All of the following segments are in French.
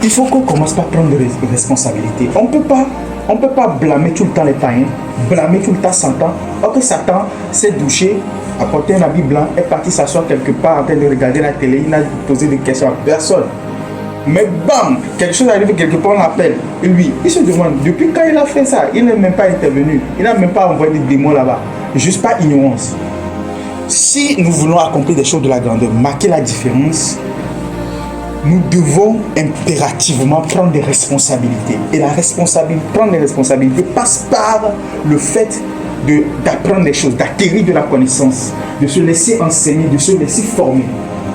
il faut qu'on commence par prendre des responsabilités. On peut pas blâmer tout le temps les païens, blâmer tout le temps Satan. Ok, Satan s'est douché, apporté un habit blanc, est parti s'asseoir quelque part en train de regarder la télé, il n'a posé des questions à personne. Mais bam, quelque chose arrive quelque part, on l'appelle. Et lui, il se demande, depuis quand il a fait ça, il n'est même pas intervenu, il n'a même pas envoyé des démons là-bas. Juste par ignorance. Si nous voulons accomplir des choses de la grandeur, marquer la différence, nous devons impérativement prendre des responsabilités. Et prendre des responsabilités passe par le fait d'apprendre des choses, d'acquérir de la connaissance, de se laisser enseigner, de se laisser former.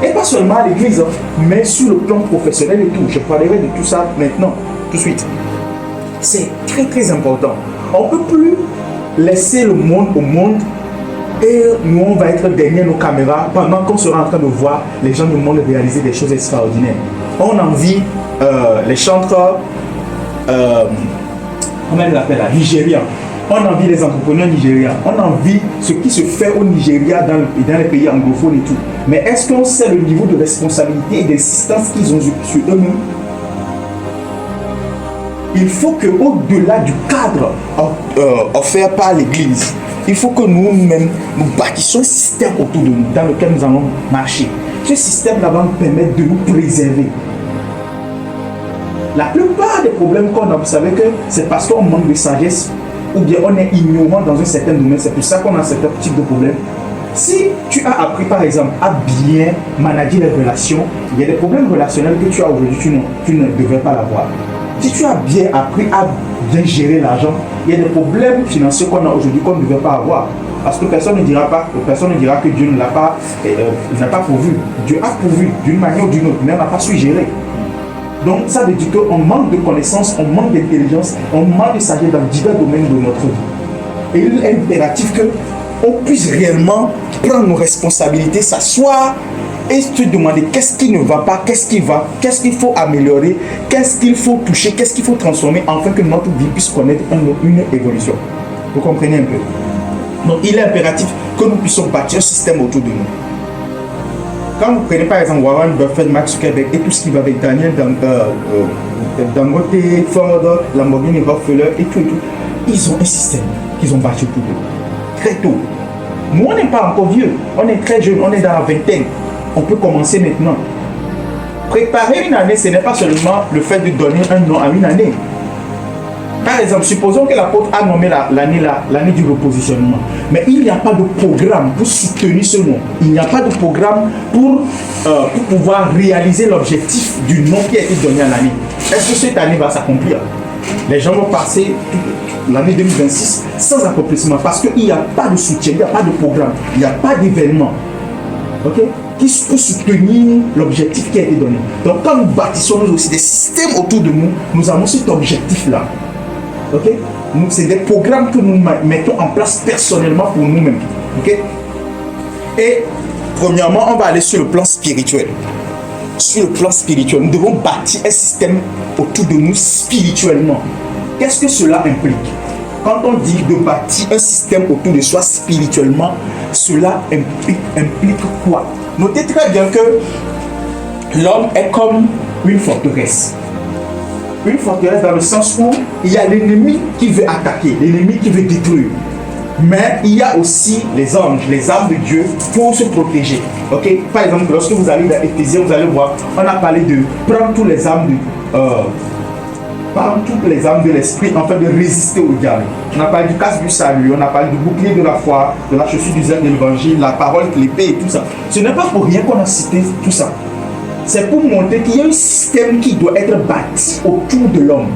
Et pas seulement à l'église, mais sur le plan professionnel et tout. Je parlerai de tout ça maintenant, tout de suite. C'est très très important. On ne peut plus laisser le monde au monde et nous on va être derrière nos caméras pendant qu'on sera en train de voir les gens du monde réaliser des choses extraordinaires. On envie les chanteurs, comment on l'appelle là, nigériens. On envie les entrepreneurs nigériens. On envie ce qui se fait au Nigeria dans les pays anglophones et tout. Mais est-ce qu'on sait le niveau de responsabilité et d'insistance qu'ils ont sur eux-mêmes? Il faut qu'au-delà du cadre offert par l'Église, il faut que nous-mêmes, nous bâtissions un système autour de nous, dans lequel nous allons marcher. Ce système-là va nous permettre de nous préserver. La plupart des problèmes qu'on a, vous savez que c'est parce qu'on manque de sagesse, ou bien on est ignorant dans un certain domaine, c'est pour ça qu'on a certains types de problèmes. Si tu as appris par exemple à bien manager les relations, il y a des problèmes relationnels que tu as aujourd'hui, tu ne devrais pas l'avoir. Si tu as bien appris à bien gérer l'argent, il y a des problèmes financiers qu'on a aujourd'hui qu'on ne devrait pas avoir. Parce que personne ne dira que Dieu ne l'a pas, n'a pas pourvu. Dieu a pourvu d'une manière ou d'une autre, mais on n'a pas su gérer. Donc ça veut dire qu'on manque de connaissances, on manque d'intelligence, on manque de sagesse dans divers domaines de notre vie. Et il est impératif qu'on puisse réellement prendre nos responsabilités, s'asseoir et se demander qu'est-ce qui ne va pas, qu'est-ce qui va, qu'est-ce qu'il faut améliorer, qu'est-ce qu'il faut toucher, qu'est-ce qu'il faut transformer afin que notre vie puisse connaître une évolution. Vous comprenez un peu? Donc il est impératif que nous puissions bâtir un système autour de nous. Quand vous prenez par exemple Warren Buffett, Mark Zuckerberg et tout ce qui va avec Daniel Dangote, Ford, Lamborghini, Rockefeller et tout, ils ont un système qu'ils ont bâti autour d'eux. Très tôt. Nous, on n'est pas encore vieux, on est très jeune, on est dans la vingtaine. On peut commencer maintenant. Préparer une année, ce n'est pas seulement le fait de donner un nom à une année. Par exemple, supposons que l'apôtre a nommé l'année du repositionnement. Mais il n'y a pas de programme pour soutenir ce nom. Il n'y a pas de programme pour pouvoir réaliser l'objectif du nom qui a été donné à l'année. Est-ce que cette année va s'accomplir? Les gens vont passer l'année 2026 sans accomplissement parce qu'il n'y a pas de soutien, il n'y a pas de programme, il n'y a pas d'événement. Ok? Qui peut soutenir l'objectif qui a été donné. Donc quand nous bâtissons nous aussi des systèmes autour de nous, nous avons cet objectif-là. Ok? C'est des programmes que nous mettons en place personnellement pour nous-mêmes. Ok? Et premièrement, on va aller sur le plan spirituel. Sur le plan spirituel, nous devons bâtir un système autour de nous spirituellement. Qu'est-ce que cela implique? Quand on dit de bâtir un système autour de soi spirituellement, cela implique quoi? Notez très bien que l'homme est comme une forteresse. Une forteresse dans le sens où il y a l'ennemi qui veut attaquer, l'ennemi qui veut détruire. Mais il y a aussi les anges, les armes de Dieu pour se protéger. Ok? Par exemple, lorsque vous allez dans Éphésiens, vous allez voir, on a parlé de prendre toutes les armes de l'esprit afin de résister au diable. On a parlé du casque du salut, on a parlé du bouclier de la foi, de la chaussure du zèle de l'évangile, la parole, l'épée et tout ça. Ce n'est pas pour rien qu'on a cité tout ça. C'est pour montrer qu'il y a un système qui doit être bâti autour de l'homme.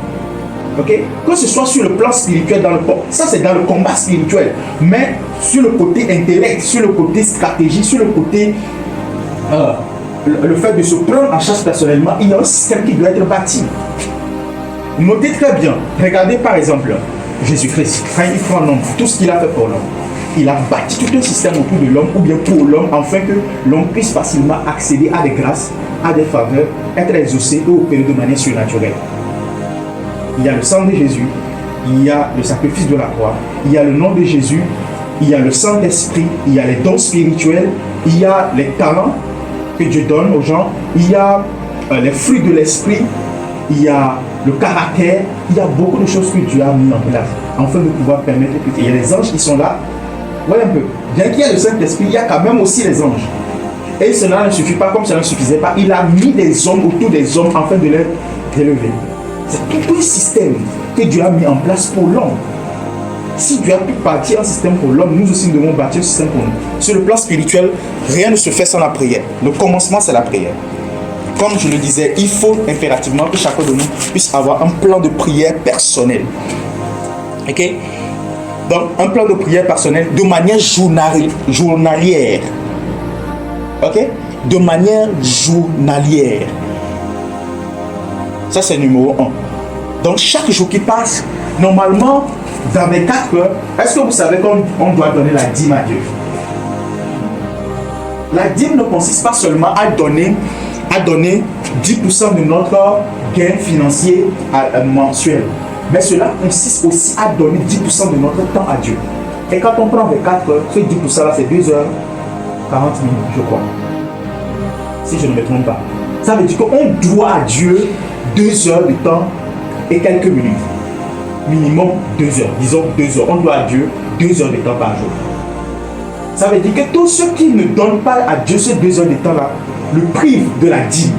Okay? Que ce soit sur le plan spirituel, ça c'est dans le combat spirituel, mais sur le côté intellect, sur le côté stratégie, sur le côté le fait de se prendre en charge personnellement, il y a un système qui doit être bâti. Notez très bien, regardez par exemple Jésus-Christ, quand il prend l'homme, tout ce qu'il a fait pour l'homme, il a bâti tout un système autour de l'homme ou bien pour l'homme, afin que l'homme puisse facilement accéder à des grâces, à des faveurs, être exaucé et opéré de manière surnaturelle. Il y a le sang de Jésus, il y a le sacrifice de la croix, il y a le nom de Jésus, il y a le Saint-Esprit, il y a les dons spirituels, il y a les talents que Dieu donne aux gens, il y a les fruits de l'esprit, il y a le caractère, il y a beaucoup de choses que Dieu a mis en place afin de pouvoir permettre que... Il y a les anges qui sont là. Voyez un peu. Bien qu'il y ait le Saint-Esprit, il y a quand même aussi les anges. Et cela ne suffit pas comme cela ne suffisait pas. Il a mis des hommes autour des hommes afin de les élever. C'est tout un système que Dieu a mis en place pour l'homme. Si Dieu a pu bâtir un système pour l'homme, nous aussi nous devons bâtir un système pour nous. Sur le plan spirituel, rien ne se fait sans la prière. Le commencement, c'est la prière. Comme je le disais, il faut impérativement que chacun de nous puisse avoir un plan de prière personnel. Ok? Donc, un plan de prière personnel de manière journalière. Ok? De manière journalière. Ça, c'est numéro 1. Donc, chaque jour qui passe, normalement, dans les 4 heures, est-ce que vous savez qu'on doit donner la dîme à Dieu? La dîme ne consiste pas seulement à donner 10% de notre gain financier mensuel. Mais cela consiste aussi à donner 10% de notre temps à Dieu. Et quand on prend 24 heures, ce 10% là, c'est 2 heures 40 minutes, je crois. Si je ne me trompe pas. Ça veut dire qu'on doit à Dieu 2 heures de temps et quelques minutes. Minimum 2 heures. Disons 2 heures. On doit à Dieu 2 heures de temps par jour. Ça veut dire que tous ceux qui ne donnent pas à Dieu ces 2 heures de temps-là, le privent de la dîme.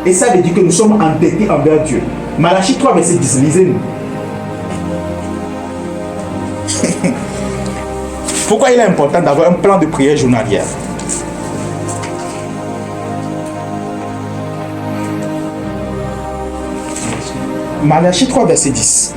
Et ça veut dire que nous sommes endettés envers Dieu. Malachie 3, verset 10, lisez-nous. Pourquoi il est important d'avoir un plan de prière journalière? Malachie 3, verset 10.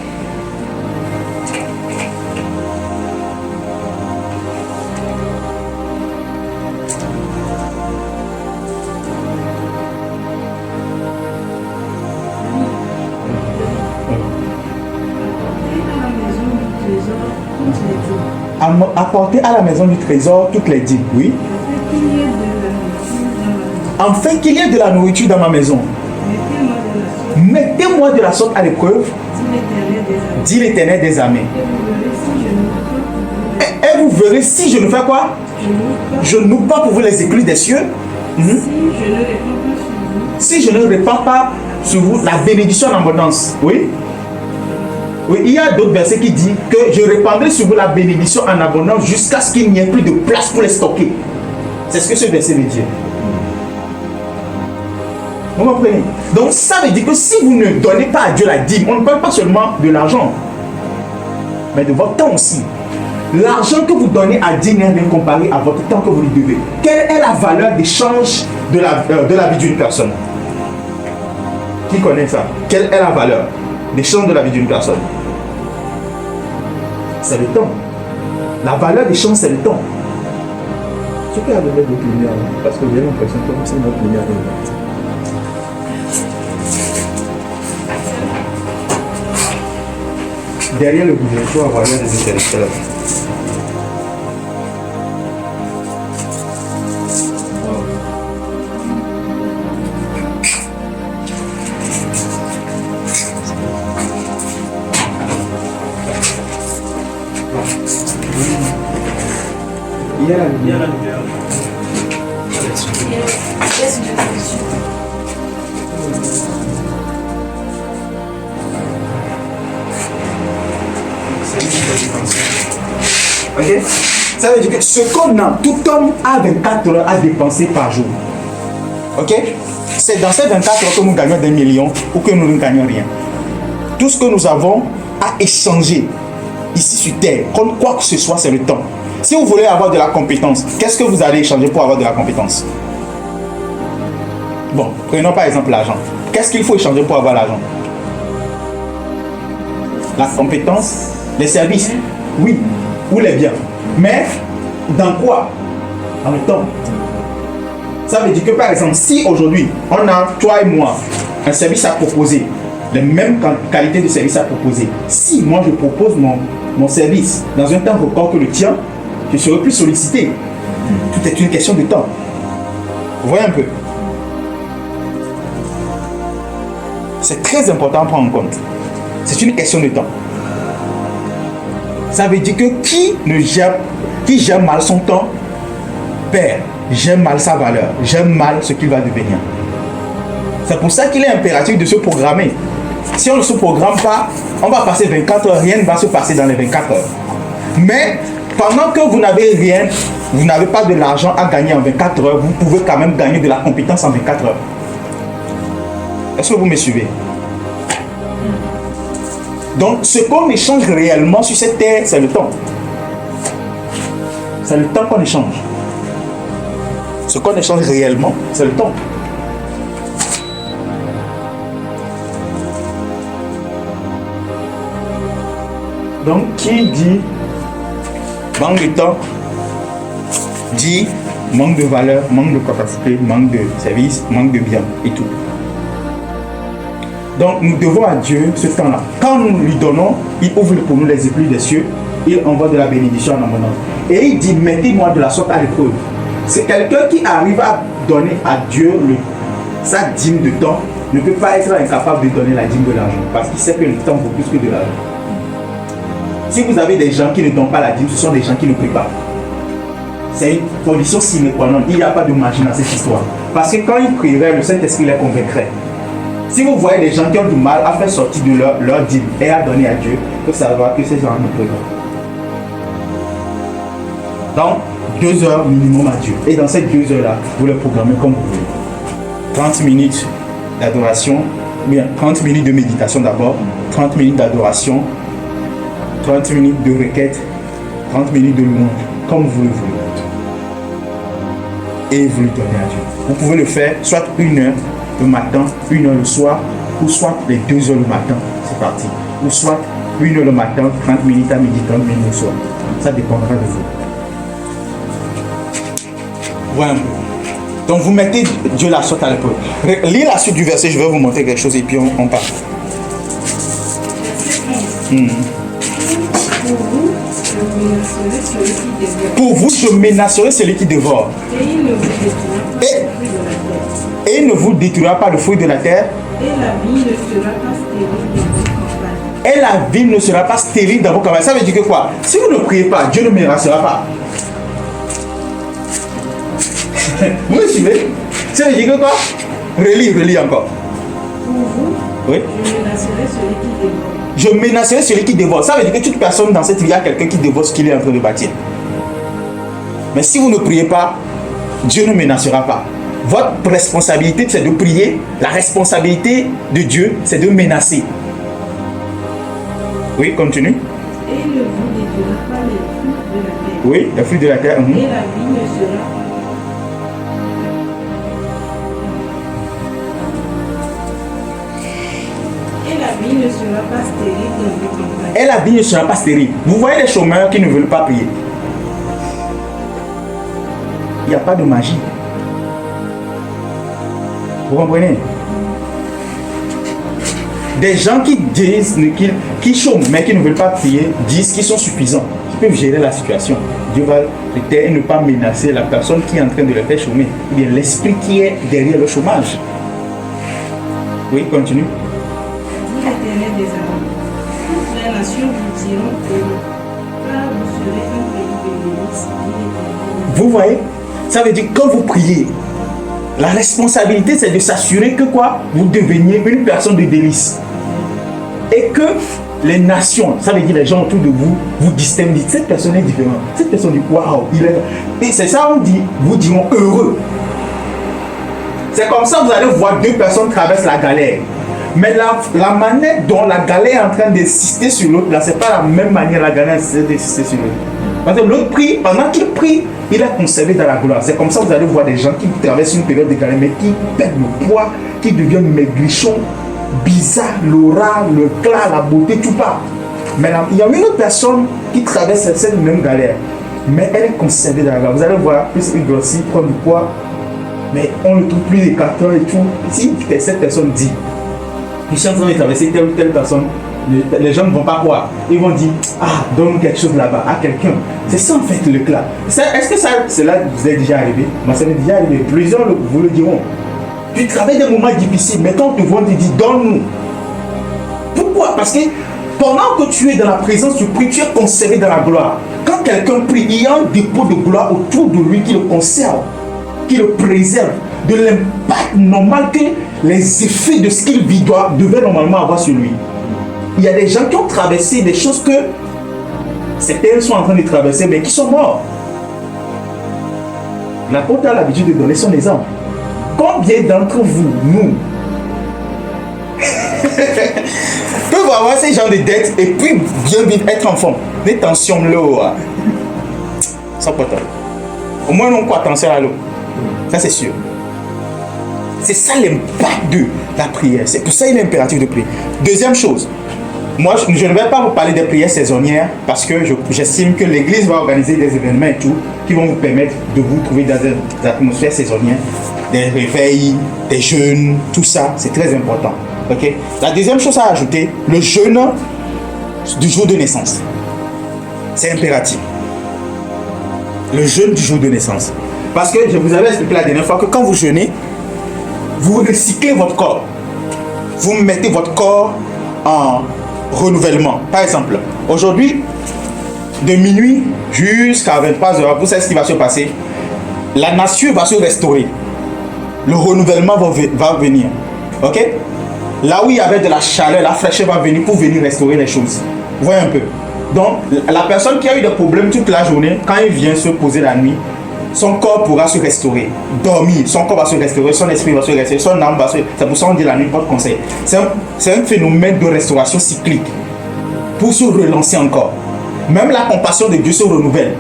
Apporter à la maison du trésor toutes les dîmes, oui. Afin qu'il y ait de la nourriture dans ma maison. Mettez-moi de la sorte à l'épreuve, dit l'Éternel des armées. Et vous verrez si je ne fais quoi? Je n'ouvre pas pour vous les écluses des cieux. Si je ne répands pas sur vous la bénédiction en abondance. Oui. Oui, il y a d'autres versets qui disent que je répandrai sur vous la bénédiction en abondance jusqu'à ce qu'il n'y ait plus de place pour les stocker. C'est ce que ce verset veut dire. Vous comprenez? Donc ça veut dire que si vous ne donnez pas à Dieu la dîme, on ne parle pas seulement de l'argent, mais de votre temps aussi. L'argent que vous donnez à Dieu n'est rien comparé à votre temps que vous lui devez. Quelle est la valeur d'échange de la vie d'une personne? Qui connaît ça? Quelle est la valeur d'échange de la vie d'une personne? C'est le temps. La valeur d'échange, c'est le temps. Ce qui a donné votre lumière, parce que j'ai l'impression que c'est notre lumière. Derrière le gouvernement, il faut avoir des intellectuels. Il y a la lumière. Ok? Ça veut dire que ce qu'on a, tout homme a 24 heures à dépenser par jour. Ok? C'est dans ces 24 heures que nous gagnons des millions ou que nous ne gagnons rien. Tout ce que nous avons à échanger ici sur terre, comme quoi que ce soit, c'est le temps. Si vous voulez avoir de la compétence, qu'est-ce que vous allez échanger pour avoir de la compétence? Bon, prenons par exemple l'argent. Qu'est-ce qu'il faut échanger pour avoir l'argent? La compétence, les services, oui, ou les biens. Mais dans quoi? En même temps. Ça veut dire que par exemple, si aujourd'hui, on a, toi et moi, un service à proposer, les mêmes qualités de service à proposer, si moi je propose mon service dans un temps record que le tien, je serai plus sollicité. Tout est une question de temps. Vous voyez un peu? C'est très important à prendre en compte. C'est une question de temps. Ça veut dire que qui gère mal son temps perd, gère mal sa valeur, gère mal ce qu'il va devenir. C'est pour ça qu'il est impératif de se programmer. Si on ne se programme pas, on va passer 24 heures, rien ne va se passer dans les 24 heures. Mais pendant que vous n'avez rien, vous n'avez pas de l'argent à gagner en 24 heures, vous pouvez quand même gagner de la compétence en 24 heures. Est-ce que vous me suivez? Donc, ce qu'on échange réellement sur cette terre, c'est le temps. C'est le temps qu'on échange. Ce qu'on échange réellement, c'est le temps. Donc, qui dit manque de temps, dit manque de valeur, manque de capacité, manque de service, manque de bien et tout. Donc, nous devons à Dieu ce temps-là. Quand nous lui donnons, il ouvre pour nous les écluses des cieux, il envoie de la bénédiction en abondance. Et il dit, mettez-moi de la sorte à l'épreuve. C'est quelqu'un qui arrive à donner à Dieu sa dîme de temps, ne peut pas être incapable de donner la dîme de l'argent, parce qu'il sait que le temps vaut plus que de l'argent. Si vous avez des gens qui ne donnent pas la dîme, ce sont des gens qui ne prient pas. C'est une condition sine qua non. Il n'y a pas de magie dans cette histoire. Parce que quand ils prieraient, le Saint-Esprit les convaincrait. Si vous voyez des gens qui ont du mal à faire sortir de leur dîme et à donner à Dieu, il faut savoir que ces gens ne prient pas. Donc, 2 heures minimum à Dieu. Et dans ces 2 heures-là, vous les programmez comme vous voulez. 30 minutes d'adoration, bien 30 minutes de méditation d'abord, 30 minutes d'adoration, 30 minutes de requête, 30 minutes de louange, comme vous le voulez. Et vous le donnez à Dieu. Vous pouvez le faire soit 1 heure le matin, 1 heure le soir, ou soit les 2 heures le matin, c'est parti. Ou soit 1 heure le matin, 30 minutes à midi, 30 minutes le soir. Ça dépendra de vous. Voilà. Donc vous mettez Dieu la sorte à l'épreuve. Lisez la suite du verset, je vais vous montrer quelque chose et puis on part. Pour vous, je menacerai celui qui dévore. Et il ne vous détruira pas le fruit de la terre. Et la vie ne sera pas stérile dans vos campagnes. Ça veut dire que quoi? Si vous ne priez pas, Dieu ne menacera pas. Vous me suivez? Ça veut dire que quoi? Relis encore. Pour vous, oui? Je menacerai celui qui dévore. Je menacerai celui qui dévore. Ça veut dire que toute personne dans cette vie, il y a quelqu'un qui dévore ce qu'il est en train de bâtir. Mais si vous ne priez pas, Dieu ne menacera pas. Votre responsabilité, c'est de prier. La responsabilité de Dieu, c'est de menacer. Oui, continue. Et il ne vous détruira pas les fruits de la terre. Oui, les fruits de la terre. Et la vie ne sera pas stérile dans vos campagnes. Et la vie ne sera pas stérile. Vous voyez les chômeurs qui ne veulent pas prier. Il n'y a pas de magie. Vous comprenez? Des gens qui disent, qui chôment, mais qui ne veulent pas prier, disent qu'ils sont suffisants, qui peuvent gérer la situation. Dieu va peut-être ne pas menacer la personne qui est en train de le faire chômer, ou bien l'esprit qui est derrière le chômage. Oui, continue. Dit l'Éternel des armées, toutes les nations vous diront heureux, car vous serez un pays de délices, dit l'Éternel. Vous voyez? Ça veut dire que quand vous priez, la responsabilité c'est de s'assurer que quoi? Vous deveniez une personne de délice. Et que les nations, ça veut dire les gens autour de vous, vous distinguent. Cette personne est différente. Cette personne dit waouh, il est. Et c'est ça on dit, vous diront heureux. C'est comme ça que vous allez voir 2 personnes traverser la galère. Mais la manière dont la galère est en train d'insister sur l'autre, là, c'est pas la même manière la galère d'insister sur l'autre. Parce que l'autre prie, pendant qu'il prie, il est conservé dans la gloire. C'est comme ça que vous allez voir des gens qui traversent une période de galère, mais qui perdent le poids, qui deviennent maigrichons, bizarres, l'aura, le clair, la beauté, tout part. Mais là, il y a une autre personne qui traverse cette même galère, mais elle est conservée dans la gloire. Vous allez voir, plus il grossit, prend du poids, mais on le trouve plus écartant et tout. Si cette personne dit, je suis en train de traverser telle ou telle personne, les gens ne vont pas croire. Ils vont dire, ah, donne quelque chose là-bas à quelqu'un. C'est ça en fait l'éclat. Est-ce que ça, cela vous est déjà arrivé? Moi, ça m'est déjà arrivé. Plusieurs vous le diront. Tu travailles des moments difficiles, mais quand on te voit, on te dit, donne-nous. Pourquoi? Parce que pendant que tu es dans la présence, tu pries, tu es conservé dans la gloire. Quand quelqu'un prie, il y a un dépôt de gloire autour de lui qui le conserve, qui le préserve de l'impact normal que les effets de ce qu'il vit devaient normalement avoir sur lui. Il y a des gens qui ont traversé des choses que certains sont en train de traverser, mais qui sont morts. L'apôtre a l'habitude de donner son exemple. Combien d'entre vous, nous, peuvent avoir ces genres de dettes et puis bien vivre, être enfant? Des tensions là, sans portable. Au moins, on croit attention à l'eau. Ça, c'est sûr. C'est ça l'impact de la prière. C'est pour ça qu'il est impératif de prier. Deuxième chose, moi, je ne vais pas vous parler des prières saisonnières parce que j'estime que l'Église va organiser des événements et tout qui vont vous permettre de vous trouver dans des atmosphères saisonnières, des réveils, des jeûnes, tout ça, c'est très important. Okay? La deuxième chose à ajouter, le jeûne du jour de naissance. C'est impératif. Le jeûne du jour de naissance. Parce que je vous avais expliqué la dernière fois que quand vous jeûnez, vous recyclez votre corps. Vous mettez votre corps en renouvellement. Par exemple, aujourd'hui, de minuit jusqu'à 23h, vous savez ce qui va se passer. La nature va se restaurer. Le renouvellement va venir. Ok? Là où il y avait de la chaleur, la fraîcheur va venir pour venir restaurer les choses. Vous voyez un peu? Donc, la personne qui a eu des problèmes toute la journée, quand il vient se poser la nuit, son corps pourra se restaurer, dormir, son corps va se restaurer, son esprit va se restaurer, son âme va se restaurer. C'est pour ça qu'on dit la nuit porte conseil. C'est un phénomène de restauration cyclique pour se relancer encore. Même la compassion de Dieu se renouvelle.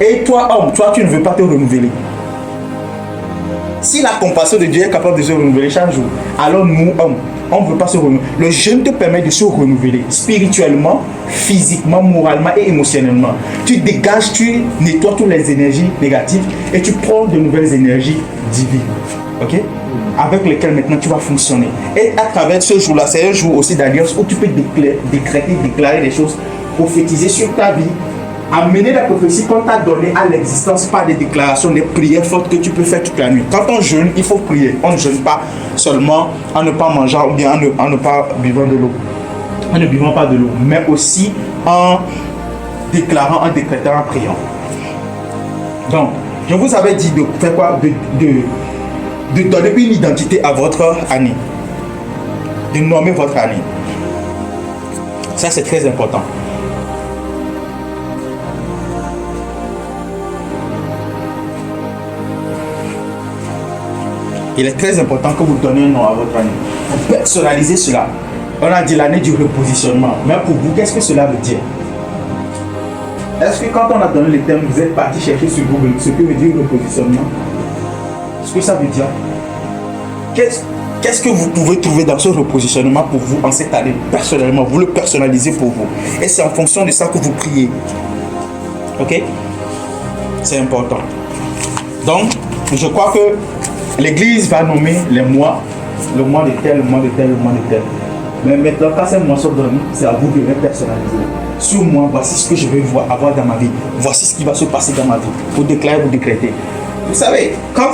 Et toi, homme, toi, tu ne veux pas te renouveler. Si la compassion de Dieu est capable de se renouveler chaque jour, alors nous, hommes, on ne veut pas se renouveler. Le jeûne te permet de se renouveler spirituellement, physiquement, moralement et émotionnellement. Tu dégages, tu nettoies toutes les énergies négatives et tu prends de nouvelles énergies divines. Ok? Avec lesquelles maintenant tu vas fonctionner. Et à travers ce jour-là, c'est un jour aussi d'alliance où tu peux déclarer des choses, prophétiser sur ta vie, amener la prophétie qu'on t'a donnée à l'existence par des déclarations, des prières fortes que tu peux faire toute la nuit. Quand on jeûne, il faut prier. On ne jeûne pas seulement en ne pas mangeant ou bien en ne pas buvant de l'eau. En ne buvant pas de l'eau, mais aussi en déclarant, en décrétant, en priant. Donc, je vous avais dit de faire quoi? De donner une identité à votre année. De nommer votre année. Ça, c'est très important. Il est très important que vous donniez un nom à votre année. Vous personnalisez cela. On a dit l'année du repositionnement. Mais pour vous, qu'est-ce que cela veut dire? Est-ce que quand on a donné le thème, vous êtes parti chercher sur Google ce que veut dire repositionnement? Ce que ça veut dire? Qu'est-ce que vous pouvez trouver dans ce repositionnement pour vous en cette année? Personnellement, vous le personnalisez pour vous. Et c'est en fonction de ça que vous priez. Ok? C'est important. Donc, je crois que l'Église va nommer les mois, le mois de tel, le mois de tel, le mois de tel. Mais maintenant, quand ces mois sont donnés, c'est à vous de les personnaliser. Sur moi, voici ce que je vais avoir dans ma vie. Voici ce qui va se passer dans ma vie. Vous déclarez, vous décrétez. Vous savez, quand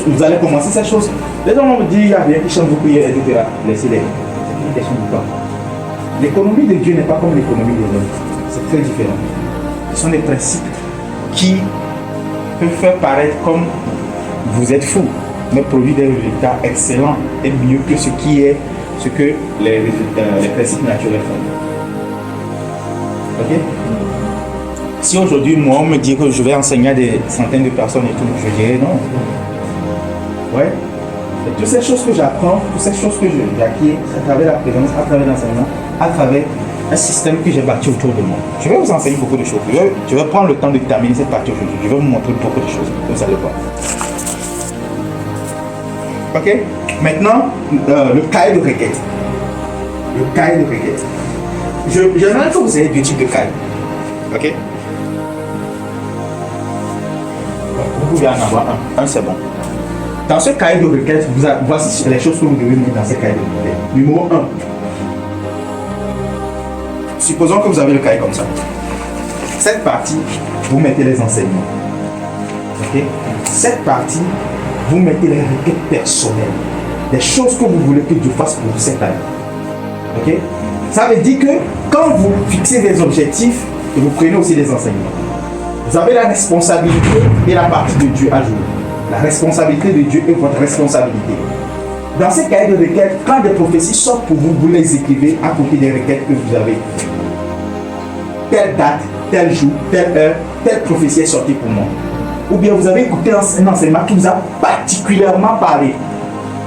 vous allez commencer ces choses, les gens vont vous dire, il y a rien qui chante, vous priez, etc. Laissez-les. C'est une question de temps. L'économie de Dieu n'est pas comme l'économie des hommes. C'est très différent. Ce sont des principes qui peuvent faire paraître comme vous êtes fou, mais produit des résultats excellents et mieux que ce que les principes naturels font. Ok? Si aujourd'hui, moi, on me dit que je vais enseigner à des centaines de personnes et tout, je dirais non. Ouais. Et toutes ces choses que j'apprends, toutes ces choses que j'acquiers à travers la présence, à travers l'enseignement, à travers un système que j'ai bâti autour de moi. Je vais vous enseigner beaucoup de choses. Je vais prendre le temps de terminer cette partie aujourd'hui. Je vais vous montrer beaucoup de choses. Vous allez voir. Ok? Maintenant, le cahier de requête. Le cahier de requête. J'aimerais que vous ayez deux types de cahiers. Ok? Vous pouvez en avoir un. Un, c'est bon. Dans ce cahier de requête, voici les choses que vous devez mettre dans ce cahier de requête. Numéro 1. Supposons que vous avez le cahier comme ça. Cette partie, vous mettez les enseignements. Ok? Cette partie, vous mettez les requêtes personnelles. Les choses que vous voulez que Dieu fasse pour vous cette année. Ok? Ça veut dire que quand vous fixez des objectifs, vous prenez aussi des enseignements. Vous avez la responsabilité et la partie de Dieu à jouer. La responsabilité de Dieu est votre responsabilité. Dans ces cahiers de requêtes, quand des prophéties sortent pour vous, vous les écrivez à côté des requêtes que vous avez. Telle date, tel jour, telle heure, telle prophétie est sortie pour moi. Ou bien vous avez écouté un enseignement qui vous a particulièrement parlé.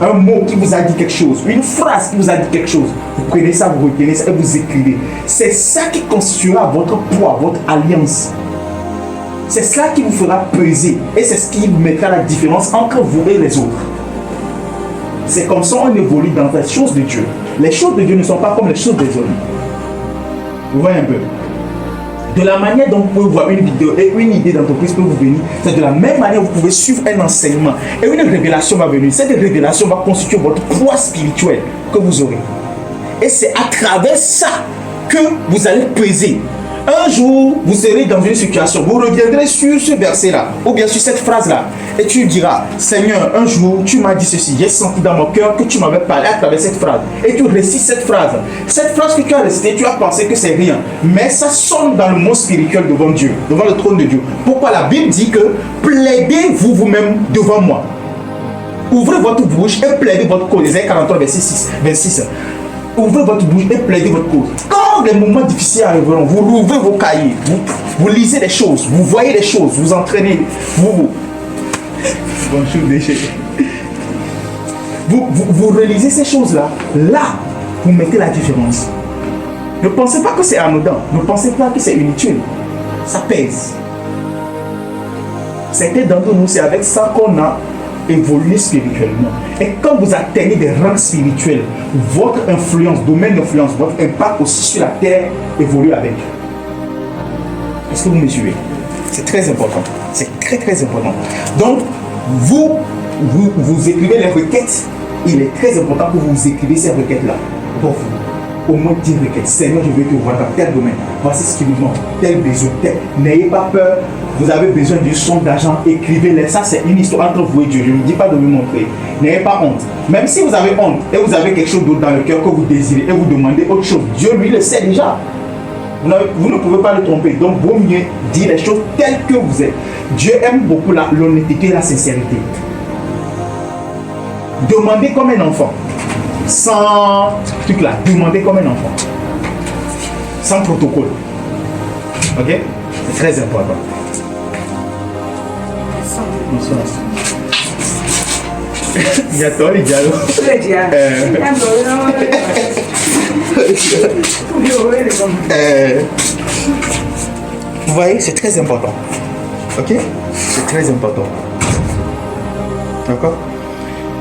Un mot qui vous a dit quelque chose, une phrase qui vous a dit quelque chose. Vous prenez ça, vous retenez ça et vous écrivez. C'est ça qui constituera votre poids, votre alliance. C'est ça qui vous fera peser. Et c'est ce qui mettra la différence entre vous et les autres. C'est comme ça qu'on évolue dans les choses de Dieu. Les choses de Dieu ne sont pas comme les choses des hommes. Vous voyez un peu? De la manière dont vous pouvez voir une vidéo et une idée d'entreprise peut vous venir, c'est de la même manière que vous pouvez suivre un enseignement et une révélation va venir. Cette révélation va constituer votre poids spirituel que vous aurez. Et c'est à travers ça que vous allez peser. Un jour, vous serez dans une situation, vous reviendrez sur ce verset-là, ou bien sur cette phrase-là, et tu diras, Seigneur, un jour, tu m'as dit ceci, j'ai senti dans mon cœur que tu m'avais parlé à travers cette phrase, et tu récites cette phrase. Cette phrase que tu as récitée, tu as pensé que c'est rien, mais ça sonne dans le monde spirituel devant Dieu, devant le trône de Dieu. Pourquoi la Bible dit que plaidez-vous vous-même devant moi. Ouvrez votre bouche et plaidez votre cause. Ésaïe 43, verset 26. Ouvrez votre bouche et plaidez votre cause. Quand les moments difficiles arriveront, vous ouvrez vos cahiers, vous lisez des choses, vous voyez des choses, vous entraînez, bonjour déchet. Vous relisez ces choses-là. Là, vous mettez la différence. Ne pensez pas que c'est anodin. Ne pensez pas que c'est inutile. Ça pèse. Certains d'entre nous, c'est avec ça qu'on a évoluer spirituellement. Et quand vous atteignez des rangs spirituels, votre influence, domaine d'influence, votre impact aussi sur la terre évolue avec. Est-ce que vous me suivez? C'est très important. C'est très très important. Donc, vous écrivez les requêtes. Il est très important que vous écrivez ces requêtes-là pour vous. Au moins 10 requêtes. Seigneur, je veux que vous voyez dans tel domaine. Voici ce qui nous manque. Tel besoin, tel. N'ayez pas peur. Vous avez besoin d'une somme d'argent. Écrivez-les. Ça, c'est une histoire entre vous et Dieu. Je ne vous dis pas de vous montrer. N'ayez pas honte. Même si vous avez honte et vous avez quelque chose d'autre dans le cœur que vous désirez et vous demandez autre chose, Dieu, lui, le sait déjà. Vous ne pouvez pas le tromper. Donc, vaut mieux dire les choses telles que vous êtes. Dieu aime beaucoup l'honnêteté et la sincérité. Demandez comme un enfant. Sans truc là, demandez comme un enfant. Sans protocole. Ok? C'est très important. Bonsoir. Il y a toi, les dialogues. Vous voyez, c'est très important. Ok? C'est très important. D'accord?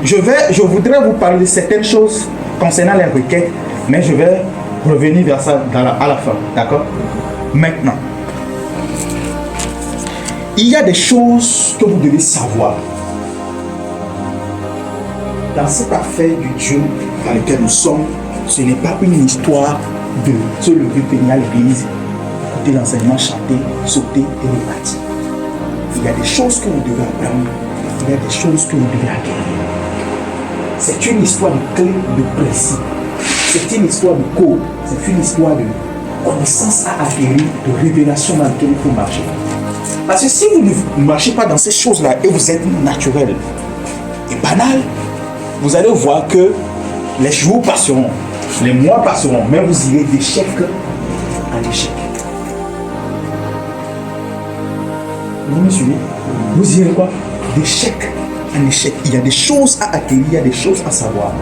Je voudrais vous parler de certaines choses concernant les requêtes, mais je vais revenir vers ça à la fin. D'accord? Maintenant, il y a des choses que vous devez savoir. Dans cette affaire du Dieu dans lequel nous sommes, ce n'est pas une histoire de se lever, venir à l'église, écouter l'enseignement, chanter, sauter et repartir. Il y a des choses que vous devez apprendre. Il y a des choses que vous devez acquérir. C'est une histoire de clé, de principe. C'est une histoire de code. C'est une histoire de connaissance à acquérir, de révélation dans laquelle il faut marcher. Parce que si vous ne marchez pas dans ces choses-là et vous êtes naturel et banal, vous allez voir que les jours passeront, les mois passeront, mais vous irez d'échec en échec. Vous me suivez? Vous irez quoi? D'échec en échec. Il y a des choses à acquérir, il y a des choses à savoir.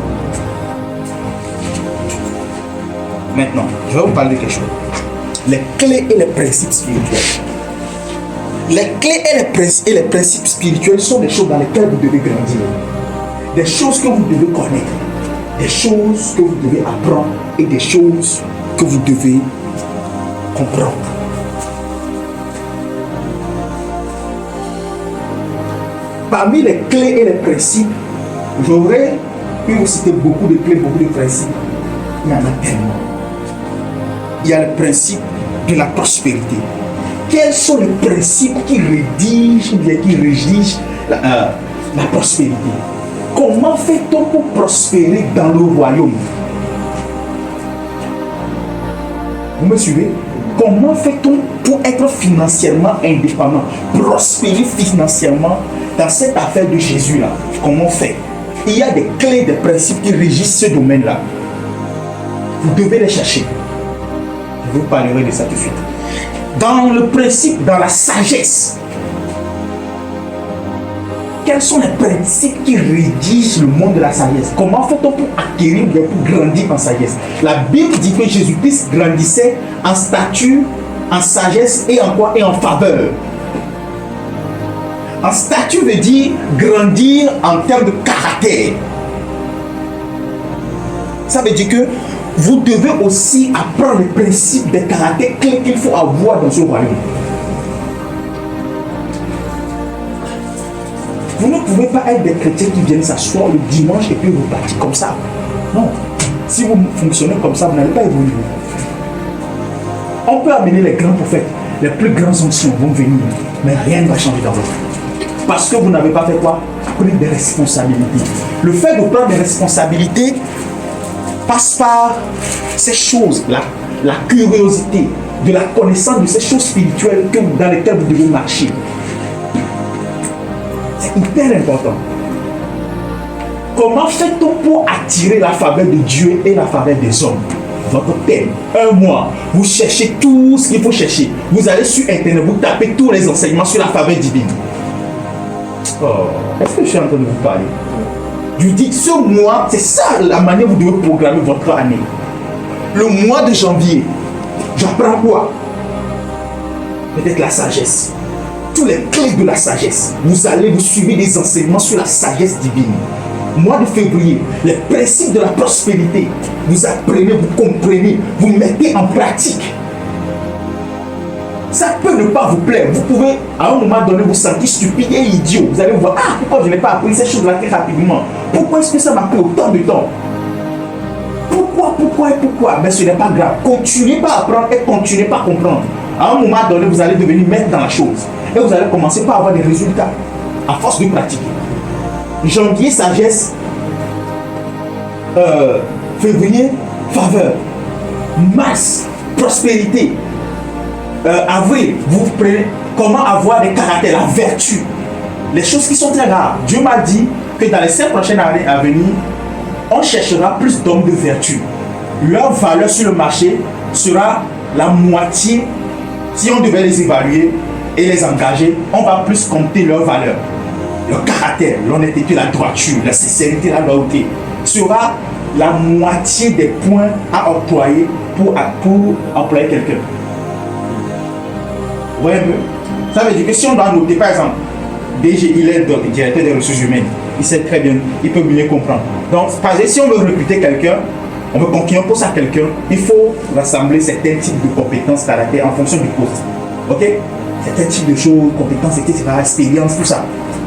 Maintenant, je vais vous parler de quelque chose. Les clés et les principes spirituels. Les clés et les principes spirituels sont des choses dans lesquelles vous devez grandir. Des choses que vous devez connaître. Des choses que vous devez apprendre et des choses que vous devez comprendre. Parmi les clés et les principes, j'aurais pu vous citer beaucoup de clés, beaucoup de principes. Il y en a tellement. Il y a le principe de la prospérité. Quels sont les principes qui rédigent ou bien qui régissent la prospérité? Comment fait-on pour prospérer dans le royaume? Vous me suivez? Comment fait-on pour être financièrement indépendant, prospérer financièrement dans cette affaire de Jésus-là? Comment on fait? Il y a des clés, des principes qui régissent ce domaine-là. Vous devez les chercher. Je vous parlerai de ça tout de suite. Dans le principe, dans la sagesse, quels sont les principes qui régissent le monde de la sagesse? Comment fait-on pour acquérir, pour grandir en sagesse? La Bible dit que Jésus-Christ grandissait en stature, en sagesse et en quoi? Et en faveur. En stature veut dire grandir en termes de caractère. Ça veut dire que vous devez aussi apprendre les principes des caractères clés qu'il faut avoir dans ce royaume. Vous ne pouvez pas être des chrétiens qui viennent s'asseoir le dimanche et puis repartir comme ça. Non. Si vous fonctionnez comme ça, vous n'allez pas évoluer. On peut amener les grands prophètes, les plus grands anciens vont venir, mais rien ne va changer dans votre vie. Parce que vous n'avez pas fait quoi? Pris des responsabilités. Le fait de prendre des responsabilités passe par ces choses, la curiosité, de la connaissance de ces choses spirituelles dans lesquelles vous devez marcher. C'est hyper important. Comment fait-on pour attirer la faveur de Dieu et la faveur des hommes? Votre thème, un mois, vous cherchez tout ce qu'il faut chercher. Vous allez sur Internet, vous tapez tous les enseignements sur la faveur divine. Oh, est-ce que je suis en train de vous parler? Je dis, ce mois, c'est ça la manière dont vous devez programmer votre année. Le mois de janvier, j'apprends quoi? Peut-être la sagesse. Tous les clés de la sagesse. Vous allez vous suivre des enseignements sur la sagesse divine. Mois de février, les principes de la prospérité. Vous apprenez, vous comprenez, vous mettez en pratique. Ça peut ne pas vous plaire. Vous pouvez, à un moment donné, vous sentir stupide et idiot. Vous allez vous voir, ah, pourquoi je n'ai pas appris ces choses-là très rapidement? Pourquoi est-ce que ça m'a pris autant de temps? Pourquoi? Mais ce n'est pas grave. Continuez pas à apprendre et continuez pas à comprendre. À un moment donné, vous allez devenir maître dans la chose. Et vous allez commencer par avoir des résultats à force de pratiquer. Janvier, sagesse. Février, faveur. Mars, prospérité. Avril, vous prenez comment avoir des caractères, la vertu. Les choses qui sont très rares. Dieu m'a dit que dans les 5 prochaines années à venir, on cherchera plus d'hommes de vertu. Leur valeur sur le marché sera la moitié. Si on devait les évaluer et les engager, on va plus compter leur valeur. Leur caractère, l'honnêteté, la droiture, la sincérité, la loyauté sera la moitié des points à employer pour employer quelqu'un. Vous voyez un peu? Ça veut dire que si on doit noter, par exemple, DG, il est le directeur des ressources humaines, il sait très bien, il peut mieux comprendre. Donc, par exemple, si on veut recruter quelqu'un, on veut confier un poste à quelqu'un, il faut rassembler certains types de compétences, caractères en fonction du poste. Ok? Certains types de choses, compétences, etc., expérience, tout ça,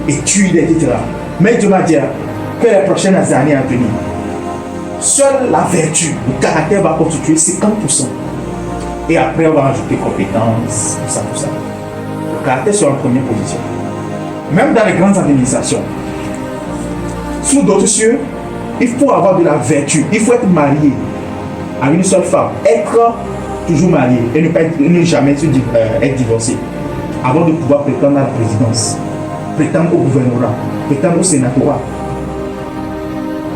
études, etc. Mais Dieu m'a dit que les prochaines années à venir, seule la vertu, le caractère va constituer 50%. Et après, on va rajouter compétences, tout ça. Le caractère sera en première position. Même dans les grandes administrations, sous d'autres cieux, il faut avoir de la vertu. Il faut être marié à une seule femme. Être toujours marié et ne jamais être divorcé. Avant de pouvoir prétendre à la présidence, prétendre au gouvernorat, prétendre au sénatorat.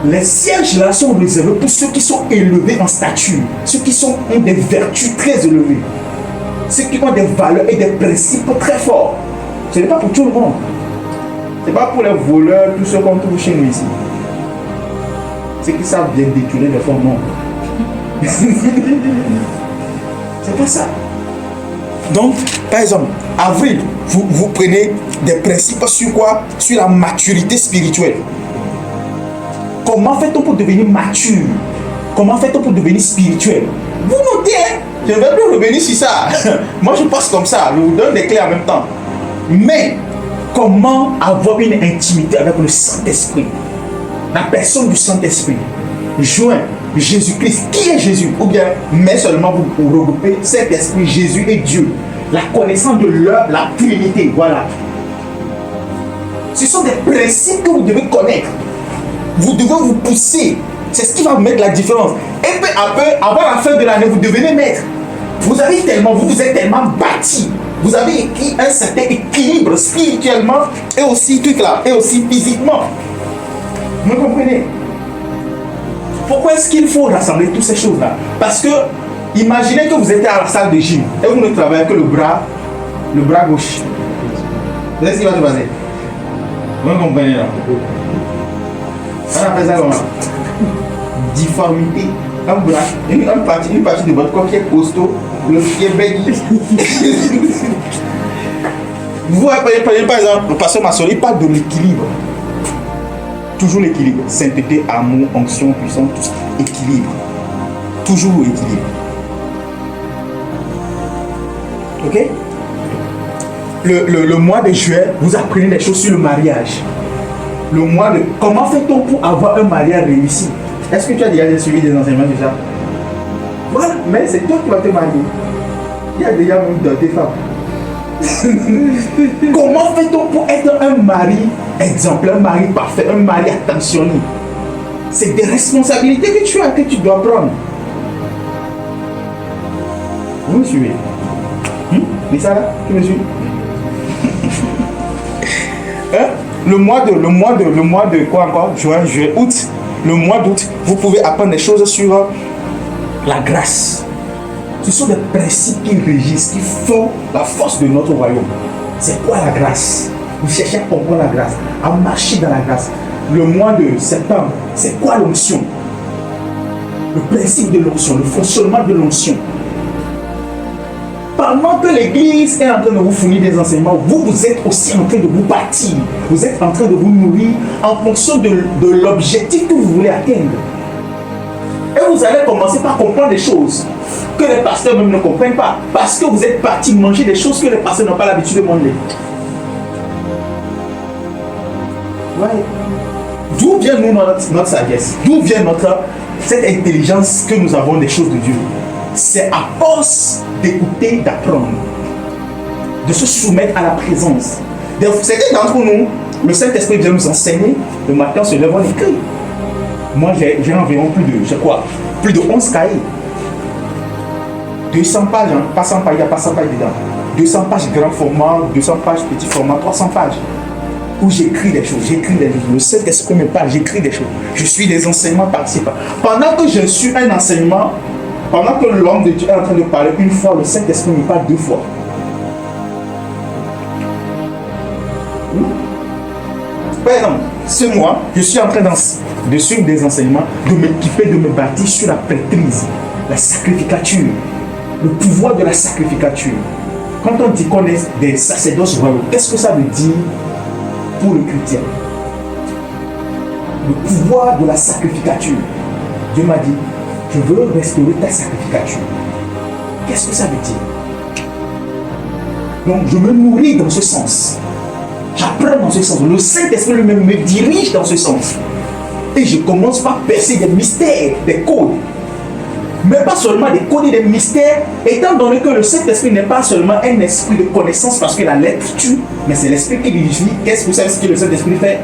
Les sièges là sont réservés pour ceux qui sont élevés en stature, ceux qui ont des vertus très élevées, ceux qui ont des valeurs et des principes très forts. Ce n'est pas pour tout le monde. Ce n'est pas pour les voleurs, tous ceux qu'on trouve chez nous ici. Ceux qui savent bien détourner les fonds, non. C'est pas ça. Donc, par exemple, avril, vous prenez des principes sur quoi? Sur la maturité spirituelle. Comment fait-on pour devenir mature? Comment fait-on pour devenir spirituel? Vous notez, hein? Je ne vais plus revenir sur ça. Moi, je passe comme ça. Je vous donne des clés en même temps. Mais, comment avoir une intimité avec le Saint-Esprit? La personne du Saint-Esprit. Joint Jésus-Christ. Qui est Jésus? Ou bien, mais seulement vous regroupez Saint-Esprit, Jésus et Dieu. La connaissance de la Trinité. Voilà. Ce sont des principes que vous devez connaître. Vous devez vous pousser. C'est ce qui va vous mettre la différence. Et peu à peu, avant la fin de l'année, vous devenez maître. Vous êtes tellement bâti. Vous avez un certain équilibre spirituellement et aussi physiquement. Vous me comprenez? Pourquoi est-ce qu'il faut rassembler toutes ces choses-là? Parce que, imaginez que vous êtes à la salle de gym et vous ne travaillez que le bras gauche. Vous savez ce qui va se passer? Vous me comprenez là? On appelle ça comment? Difformité. Un bras, une partie de votre corps qui est costaud, le qui est béni. Vous voyez par exemple, le pasteur Massoli parle de l'équilibre. Toujours l'équilibre. Sainteté, amour, onction, puissance, tout ça. Équilibre. Toujours équilibre. Ok? Le mois de juillet, vous apprenez des choses sur le mariage. Le mois de... Comment fait-on pour avoir un mariage réussi? Est-ce que tu as déjà suivi des enseignements déjà? Voilà, mais c'est toi qui vas te marier. Il y a déjà même dans tes femmes. Comment fait-on pour être un mari exemplaire, un mari parfait, un mari attentionné? C'est des responsabilités que tu as, que tu dois prendre. Vous me suivez? Mais ça là, tu me suis? Hein? Le mois de quoi encore? Juin, juillet, août. Le mois d'août, vous pouvez apprendre des choses sur la grâce. Ce sont des principes qui régissent, qui font la force de notre royaume. C'est quoi la grâce? Vous cherchez à comprendre la grâce, à marcher dans la grâce. Le mois de septembre, c'est quoi l'onction? Le principe de l'onction, le fonctionnement de l'onction. Pendant que l'Église est en train de vous fournir des enseignements, vous êtes aussi en train de vous bâtir. Vous êtes en train de vous nourrir en fonction de l'objectif que vous voulez atteindre. Et vous allez commencer par comprendre des choses que les pasteurs même ne comprennent pas. Parce que vous êtes partis manger des choses que les pasteurs n'ont pas l'habitude de manger. Ouais. D'où vient nous notre sagesse? D'où vient cette intelligence que nous avons des choses de Dieu? C'est à force d'écouter, d'apprendre, de se soumettre à la présence. Certains d'entre nous, le Saint-Esprit vient nous enseigner, le matin, on se lève, on écrit. Moi, j'ai environ plus de 11 cahiers. 200 pages, hein, pas 100 pages, il n'y a pas 100 pages dedans. 200 pages grand format, 200 pages petit format, 300 pages. Où j'écris des choses, j'écris des livres. Le Saint-Esprit me parle, j'écris des choses. Je suis des enseignements participants. Pendant que je suis un enseignement, pendant que l'homme de Dieu est en train de parler une fois, le Saint-Esprit me parle deux fois. Par exemple, ce mois, je suis en train de suivre des enseignements, de m'équiper, de me bâtir sur la prêtrise, la sacrificature, le pouvoir de la sacrificature. Quand on dit qu'on est des sacerdoces royaux, qu'est-ce que ça veut dire pour le chrétien? Le pouvoir de la sacrificature. Dieu m'a dit, je veux restaurer ta sacrificature. Qu'est-ce que ça veut dire? Donc, je me nourris dans ce sens. J'apprends dans ce sens. Le Saint-Esprit lui-même me dirige dans ce sens. Et je commence par percer des mystères, des codes. Mais pas seulement des codes et des mystères, étant donné que le Saint-Esprit n'est pas seulement un esprit de connaissance parce que la lettre tue, mais c'est l'esprit qui dirige. Qu'est-ce que vous savez ce que le Saint-Esprit fait?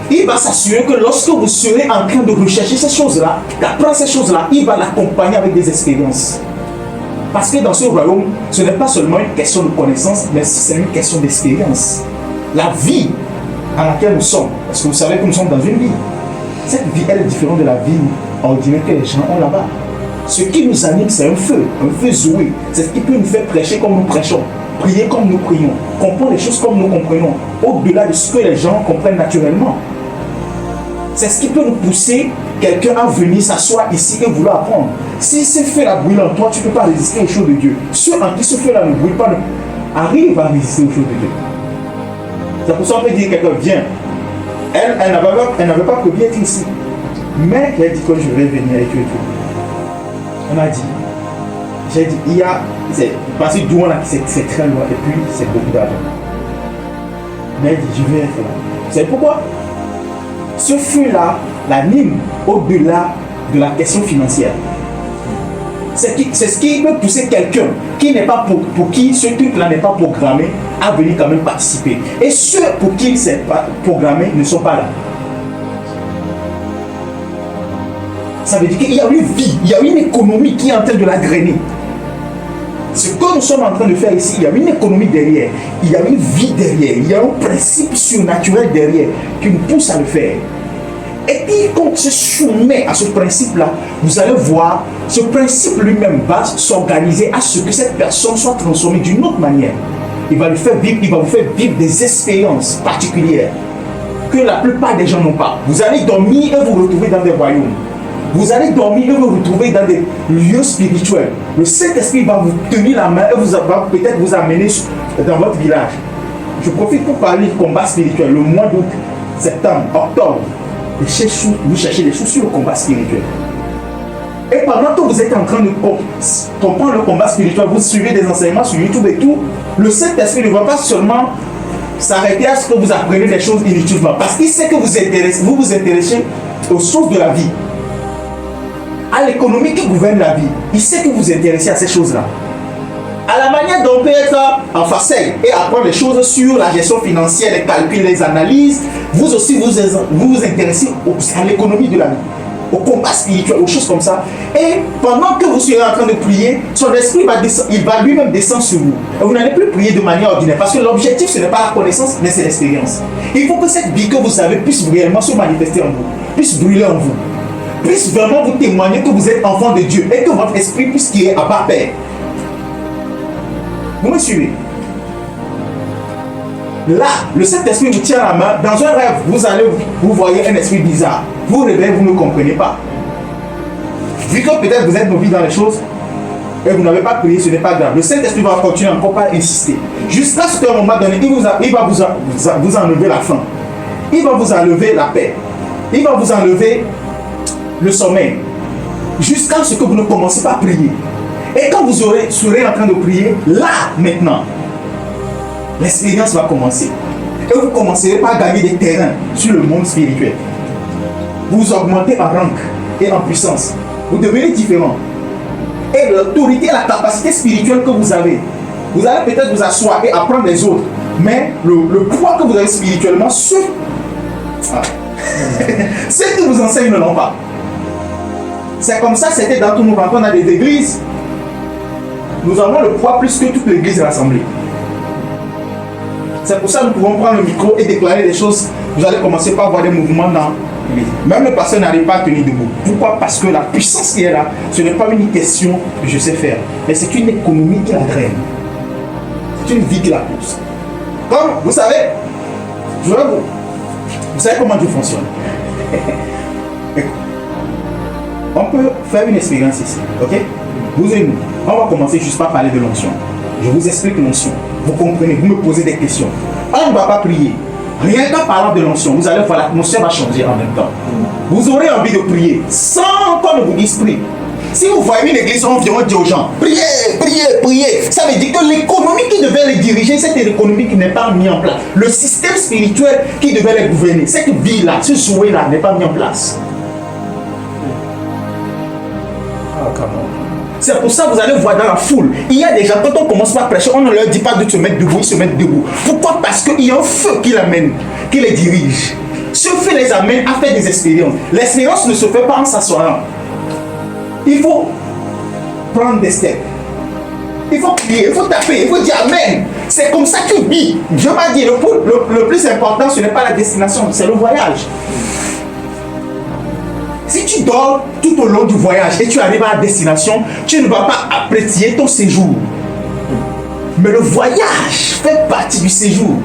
Il va s'assurer que lorsque vous serez en train de rechercher ces choses-là, d'apprendre ces choses-là, il va l'accompagner avec des expériences. Parce que dans ce royaume, ce n'est pas seulement une question de connaissance, mais c'est une question d'expérience. La vie à laquelle nous sommes, parce que vous savez que nous sommes dans une vie. Cette vie, elle est différente de la vie ordinaire que les gens ont là-bas. Ce qui nous anime, c'est un feu Zoé. C'est ce qui peut nous faire prêcher comme nous prêchons, prier comme nous prions, comprendre les choses comme nous comprenons, au-delà de ce que les gens comprennent naturellement. C'est ce qui peut nous pousser quelqu'un à venir s'asseoir ici et vouloir apprendre. Si ce feu-là brûle en toi, tu ne peux pas résister aux choses de Dieu. Ceux en qui ce feu-là ne brûle pas, arrivent à résister aux choses de Dieu. C'est pour ça qu'on peut dire quelqu'un, viens. Elle n'avait pas prévu être ici. Mais elle dit que je vais venir et tout et tout. On a dit, j'ai dit, parce que d'où on a c'est très loin et puis c'est beaucoup d'argent. Mais elle dit, je vais être là. Vous savez pourquoi? Ce feu-là l'anime au-delà de la question financière. C'est ce qui peut pousser quelqu'un qui n'est pas pour qui ce truc-là n'est pas programmé à venir quand même participer. Et ceux pour qui c'est pas programmé ne sont pas là. Ça veut dire qu'il y a une vie, il y a une économie qui est en train de la drainer. Ce que nous sommes en train de faire ici, il y a une économie derrière, il y a une vie derrière, il y a un principe surnaturel derrière qui nous pousse à le faire. Et puis, quand on se soumet à ce principe-là, vous allez voir, ce principe lui-même va s'organiser à ce que cette personne soit transformée d'une autre manière. Il va vous faire vivre des expériences particulières que la plupart des gens n'ont pas. Vous allez dormir et vous retrouver dans des royaumes. Vous allez dormir et vous retrouver dans des lieux spirituels. Le Saint-Esprit va vous tenir la main et va peut-être vous amener dans votre village. Je profite pour parler du combat spirituel. Le mois d'août, septembre, octobre, vous cherchez des choses sur le combat spirituel. Et pendant que vous êtes en train de comprendre le combat spirituel, vous suivez des enseignements sur YouTube et tout, le Saint-Esprit ne va pas seulement s'arrêter à ce que vous apprenez des choses inutilement, parce qu'il sait que vous vous intéressez aux choses de la vie, à l'économie qui gouverne la vie. Il sait que vous vous intéressez à ces choses-là. À la manière dont on peut être en facette et apprendre des choses sur la gestion financière, les calculs, les analyses, vous aussi vous intéressez à l'économie de la vie, au combat spirituel, aux choses comme ça. Et pendant que vous serez en train de prier, son esprit va lui-même descendre sur vous. Et vous n'allez plus prier de manière ordinaire, parce que l'objectif, ce n'est pas la connaissance, mais c'est l'expérience. Il faut que cette vie que vous avez puisse réellement se manifester en vous, puisse brûler en vous, puisse vraiment vous témoigner que vous êtes enfant de Dieu et que votre esprit puisse crier à Abba Père. Vous me suivez? Là, le Saint-Esprit vous tient la main. Dans un rêve, vous voyez un esprit bizarre. Vous réveillez, vous ne comprenez pas. Vu que peut-être vous êtes mauvais dans les choses et vous n'avez pas prié, ce n'est pas grave. Le Saint-Esprit va continuer encore pas insister. Jusqu'à ce qu'à un moment donné, il va vous enlever la faim. Il va vous enlever la paix. Il va vous enlever le sommeil. Jusqu'à ce que vous ne commencez pas à prier. Et quand vous serez en train de prier, là, maintenant, l'expérience va commencer. Et vous commencerez par gagner des terrains sur le monde spirituel. Vous augmentez en rang et en puissance. Vous devenez différent. Et l'autorité et la capacité spirituelle que vous allez peut-être vous asseoir et apprendre des autres. Mais le poids que vous avez spirituellement, ceux qui vous enseignent ne l'ont pas. C'est comme ça, c'était dans tous nos rencontres dans des églises. Nous avons le poids plus que toute l'église rassemblée. C'est pour ça que nous pouvons prendre le micro et déclarer des choses. Vous allez commencer par voir des mouvements dans l'église. Même le pasteur n'arrive pas à tenir debout. Pourquoi? Parce que la puissance qui est là, ce n'est pas une question que je sais faire, mais c'est une économie qui la traîne. C'est une vie qui la pousse. Comme vous savez, vous savez comment Dieu fonctionne. On peut faire une expérience ici, ok? Vous et nous, on va commencer juste par parler de l'onction. Je vous explique l'onction. Vous comprenez, vous me posez des questions. On ne va pas prier. Rien qu'en parlant de l'onction, vous allez voir, l'atmosphère va changer en même temps. Vous aurez envie de prier sans qu'on ne vous dise prier. Si vous voyez une église, on vient dire aux gens, priez, priez, priez. Ça veut dire que l'économie qui devait les diriger, c'est une économie qui n'est pas mise en place. Le système spirituel qui devait les gouverner, cette vie-là, ce souhait-là n'est pas mis en place. C'est pour ça que vous allez voir dans la foule, il y a des gens, quand on commence par prêcher, on ne leur dit pas de se mettre debout, ils se mettent debout. Pourquoi? Parce qu'il y a un feu qui l'amène, qui les dirige. Ce feu les amène à faire des expériences. L'expérience ne se fait pas en s'assoyant. Il faut prendre des steps. Il faut prier, il faut taper, il faut dire Amen. C'est comme ça que vit. Dieu m'a dit, le plus important, ce n'est pas la destination, c'est le voyage. Si tu dors tout au long du voyage et tu arrives à la destination, tu ne vas pas apprécier ton séjour. Mais le voyage fait partie du séjour.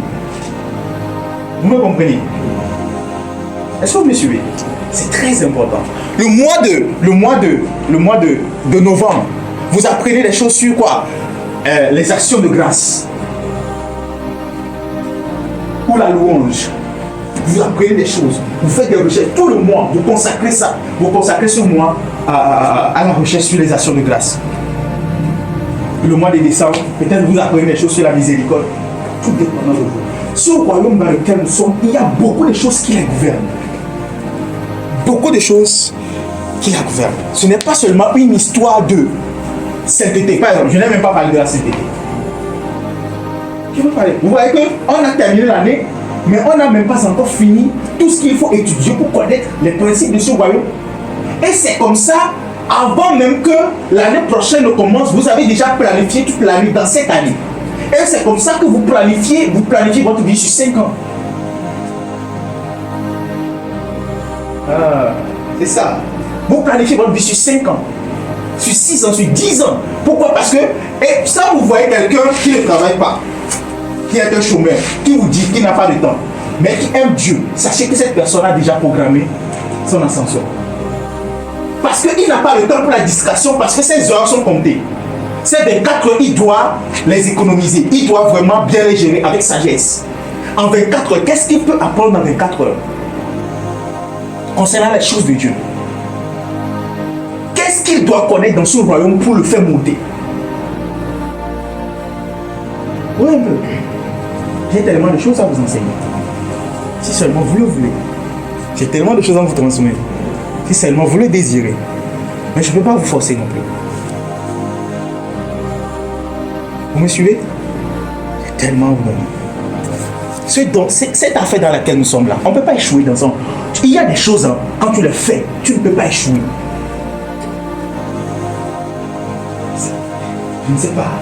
Vous me comprenez? Est-ce que vous me suivez? C'est très important. Le mois de novembre, vous apprenez des choses sur quoi? Les actions de grâce. Ou la louange. Vous apprenez des choses, vous faites des recherches tout le mois, vous consacrez ça, vous consacrez ce mois à la recherche sur les actions de grâce. Le mois de décembre, peut-être vous apprenez des choses sur la miséricorde, tout dépendant de vous. Ce royaume dans lequel nous sommes, il y a beaucoup de choses qui les gouvernent. Beaucoup de choses qui la gouvernent. Ce n'est pas seulement une histoire de sainteté. Par exemple, je n'ai même pas parlé de la sainteté. Je veux parler. Vous voyez qu'on a terminé l'année, mais on n'a même pas encore fini tout ce qu'il faut étudier pour connaître les principes de ce royaume. Et c'est comme ça, avant même que l'année prochaine commence, vous avez déjà planifié toute l'année dans cette année. Et c'est comme ça que vous planifiez votre vie sur 5 ans. C'est ça. Vous planifiez votre vie sur 5 ans, sur 6 ans, sur 10 ans. Pourquoi? Parce que ça, vous voyez quelqu'un qui ne travaille pas, qui est un chômeur, qui vous dit qu'il n'a pas de temps, mais qui aime Dieu. Sachez que cette personne a déjà programmé son ascension. Parce qu'il n'a pas le temps pour la distraction, parce que ses heures sont comptées. Ces 24 heures, il doit les économiser. Il doit vraiment bien les gérer avec sagesse. En 24 heures, qu'est-ce qu'il peut apprendre en 24 heures concernant les choses de Dieu? Qu'est-ce qu'il doit connaître dans son royaume pour le faire monter? Oui, un peu. J'ai tellement de choses à vous enseigner. Si seulement vous le voulez. J'ai tellement de choses à vous transmettre. Si seulement vous le désirez. Mais je ne peux pas vous forcer non plus. Vous me suivez? J'ai tellement à vous donner. Cette affaire dans laquelle nous sommes là, on ne peut pas échouer dans un... Il y a des choses, hein, quand tu les fais, tu ne peux pas échouer. Je ne sais pas.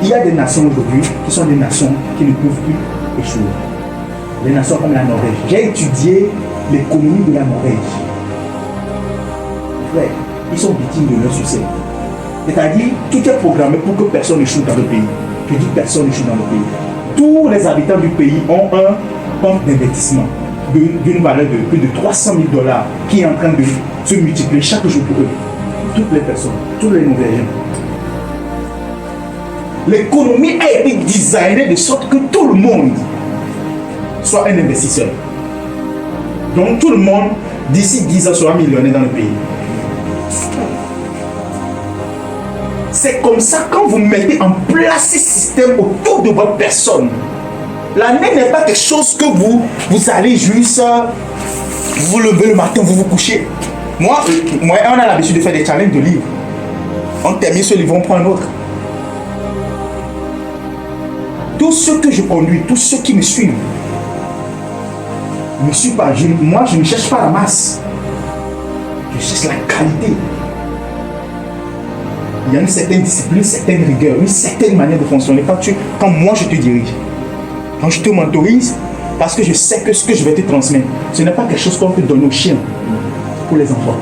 Il y a des nations aujourd'hui qui sont des nations qui ne peuvent plus échouer. Des nations comme la Norvège. J'ai étudié l'économie de la Norvège. Ouais, ils sont victimes de leur succès. C'est-à-dire, tout est programmé pour que personne n'échoue dans le pays. Je dis personne n'échoue dans le pays. Tous les habitants du pays ont un compte d'investissement d'une valeur de plus de 300 000 $ qui est en train de se multiplier chaque jour pour eux. Toutes les personnes, tous les Norvégiens. L'économie a été designée de sorte que tout le monde soit un investisseur. Donc tout le monde, d'ici 10 ans, sera millionnaire dans le pays. C'est comme ça, quand vous mettez en place ce système autour de votre personne, l'année n'est pas quelque chose que vous allez juste vous lever le matin, vous vous couchez. Moi, on a l'habitude de faire des challenges de livres. On termine ce livre, on prend un autre. Tous ceux que je conduis, tous ceux qui me suivent, ne me suivent pas. Moi, je ne cherche pas la masse. Je cherche la qualité. Il y a une certaine discipline, une certaine rigueur, une certaine manière de fonctionner. Quand moi je te dirige, quand je te mentorise, parce que je sais que ce que je vais te transmettre, ce n'est pas quelque chose qu'on peut donner aux chiens, pour les enfants.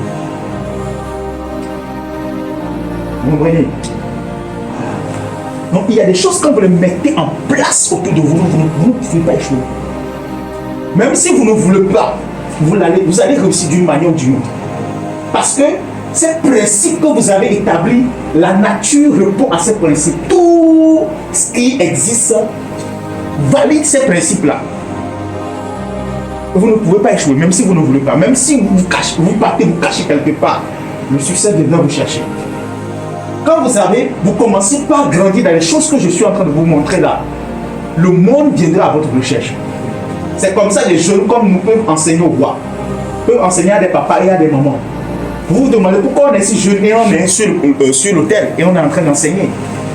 Vous comprenez? Donc il y a des choses, quand vous les mettez en place autour de vous, vous ne pouvez pas échouer. Même si vous ne voulez pas, vous allez réussir d'une manière ou d'une autre. Parce que ces principes que vous avez établis, la nature répond à ces principes. Tout ce qui existe valide ces principes-là. Vous ne pouvez pas échouer, même si vous ne voulez pas. Même si vous partez vous cacher quelque part, le succès viendra vous chercher. Quand vous commencez par grandir dans les choses que je suis en train de vous montrer là, le monde viendra à votre recherche. C'est comme ça les jeunes comme nous peuvent enseigner au roi, peuvent enseigner à des papas et à des mamans. Vous vous demandez pourquoi on est si jeune et on est sur l'autel et on est en train d'enseigner,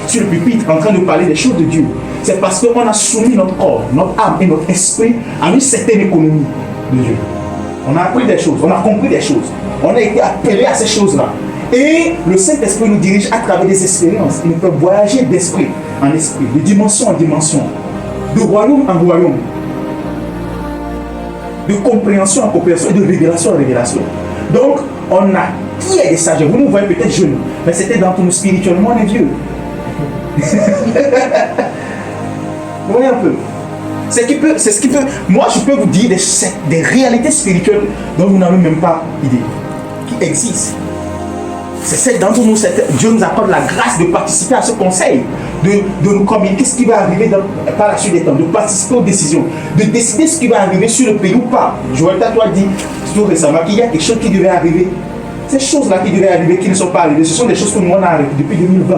sur le pupitre, en train de parler des choses de Dieu. C'est parce qu'on a soumis notre corps, notre âme et notre esprit à une certaine économie de Dieu. On a appris des choses, on a compris des choses, on a été appelé à ces choses-là. Et le Saint-Esprit nous dirige à travers des expériences. Il nous fait voyager d'esprit en esprit, de dimension en dimension, de royaume en royaume, de compréhension en compréhension et de révélation en révélation. Donc, on a qui est des sages. Vous nous voyez peut-être jeunes, mais c'était dans nous spirituellement, on est vieux. Vous voyez un peu. C'est ce qui peut. Moi, je peux vous dire des réalités spirituelles dont vous n'avez même pas idée, qui existent. C'est celle d'entre nous, Dieu nous accorde la grâce de participer à ce conseil, de nous communiquer ce qui va arriver par la suite des temps, de participer aux décisions, de décider ce qui va arriver sur le pays ou pas. Joël Tatoua dit tout récemment qu'il y a quelque chose qui devait arriver. Ces choses-là qui devaient arriver, qui ne sont pas arrivées, ce sont des choses que nous on a arrêtées depuis 2020.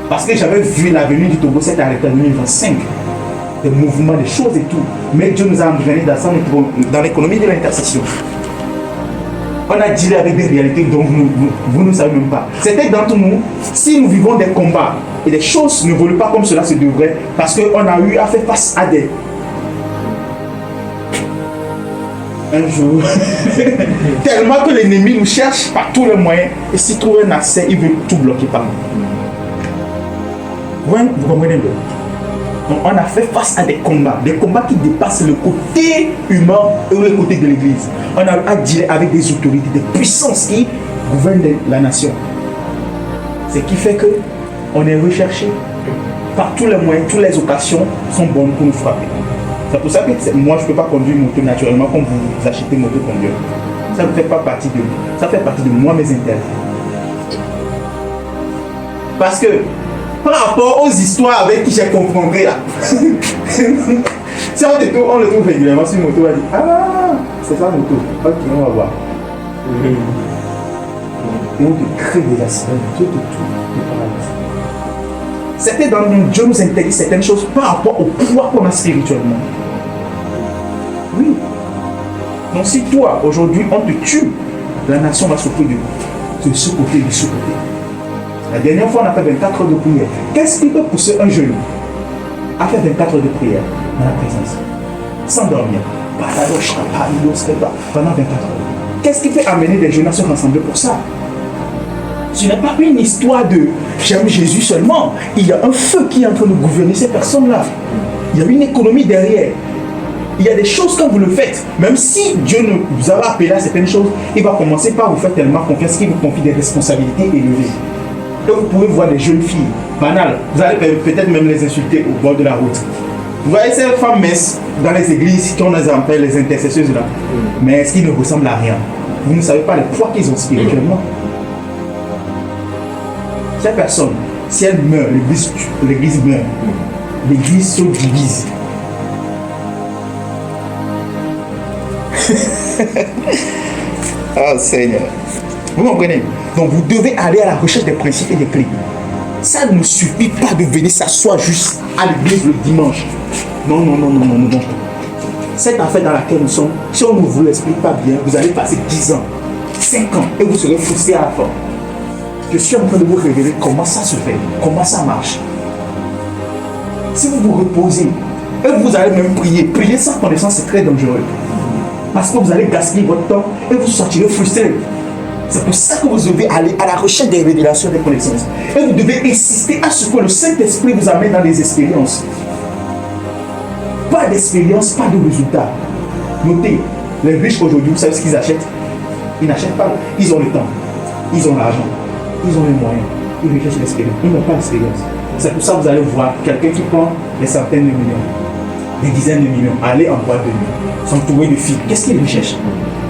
Parce que j'avais vu la venue du Togo s'être arrêtée en 2025. Des mouvements, des choses et tout. Mais Dieu nous a entraînés dans l'économie de l'intercession. On a dealé avec des réalités dont vous ne savez même pas. C'était d'entre nous, si nous vivons des combats et des choses n'évoluent pas comme cela se devrait, parce qu'on a eu à faire face à des... Un jour, tellement que l'ennemi nous cherche par tous les moyens, et s'il trouve un accès, il veut tout bloquer par nous. Vous comprenez bien? Donc on a fait face à des combats qui dépassent le côté humain et le côté de l'Église. On a à dealer avec des autorités, des puissances qui gouvernent la nation. Ce qui fait que on est recherché par tous les moyens, toutes les occasions sont bonnes pour nous frapper. C'est pour ça que moi je ne peux pas conduire moto naturellement comme vous achetez moto conduire. Ça ne fait pas partie de nous. Ça fait partie de moi, mes intérêts. Parce que par rapport aux histoires avec qui j'ai confronté là, si on le trouve régulièrement sur une moto, on va dire ah, c'est ça moto. Ok, on va voir. Et on te crée des accidents, tout. C'était dans le Dieu nous interdit certaines choses par rapport au pouvoir qu'on a spirituellement. Oui. Donc si toi, aujourd'hui, on te tue, la nation va s'occuper de ce côté et de ce côté. La dernière fois, on a fait 24 heures de prière. Qu'est-ce qui peut pousser un jeune à faire 24 heures de prière dans la présence? Sans dormir. Pendant 24 heures. Qu'est-ce qui peut amener des jeunes à se rassembler pour ça? Ce n'est pas une histoire de j'aime Jésus seulement. Il y a un feu qui est en train de gouverner ces personnes-là. Il y a une économie derrière. Il y a des choses quand vous le faites. Même si Dieu ne vous a appelé à certaines choses, il va commencer par vous faire tellement confiance qu'il vous confie des responsabilités élevées. Et vous pouvez voir des jeunes filles banales. Vous allez peut-être même les insulter au bord de la route. Vous voyez ces femmes messes dans les églises qu'on appelle les intercesseuses là. Mais est-ce qu'ils ne ressemblent à rien? Vous ne savez pas le poids qu'ils ont spirituellement. Ces personnes, si elles meurent, l'église meurt. L'église se divise. Oh Seigneur. Vous comprenez? Donc vous devez aller à la recherche des principes et des clés. Ça ne suffit pas de venir s'asseoir juste à l'église le dimanche. Non. Cette affaire dans laquelle nous sommes, si on ne vous l'explique pas bien, vous allez passer 10 ans, 5 ans et vous serez frustré à la fin. Je suis en train de vous révéler comment ça se fait, comment ça marche. Si vous vous reposez et vous allez même prier, prier sans connaissance c'est très dangereux. Parce que vous allez gaspiller votre temps et vous sortirez frustré. C'est pour ça que vous devez aller à la recherche des révélations, des connaissances. Et vous devez insister à ce que le Saint-Esprit vous amène dans les expériences. Pas d'expérience, pas de résultat. Notez, les riches aujourd'hui, vous savez ce qu'ils achètent? Ils n'achètent pas, ils ont le temps, ils ont l'argent, ils ont les moyens, ils recherchent l'expérience. Ils n'ont pas d'expérience. C'est pour ça que vous allez voir quelqu'un qui prend des centaines de millions, des dizaines de millions, aller en boîte de nuit, s'entourer de filles. Qu'est-ce qu'il recherche?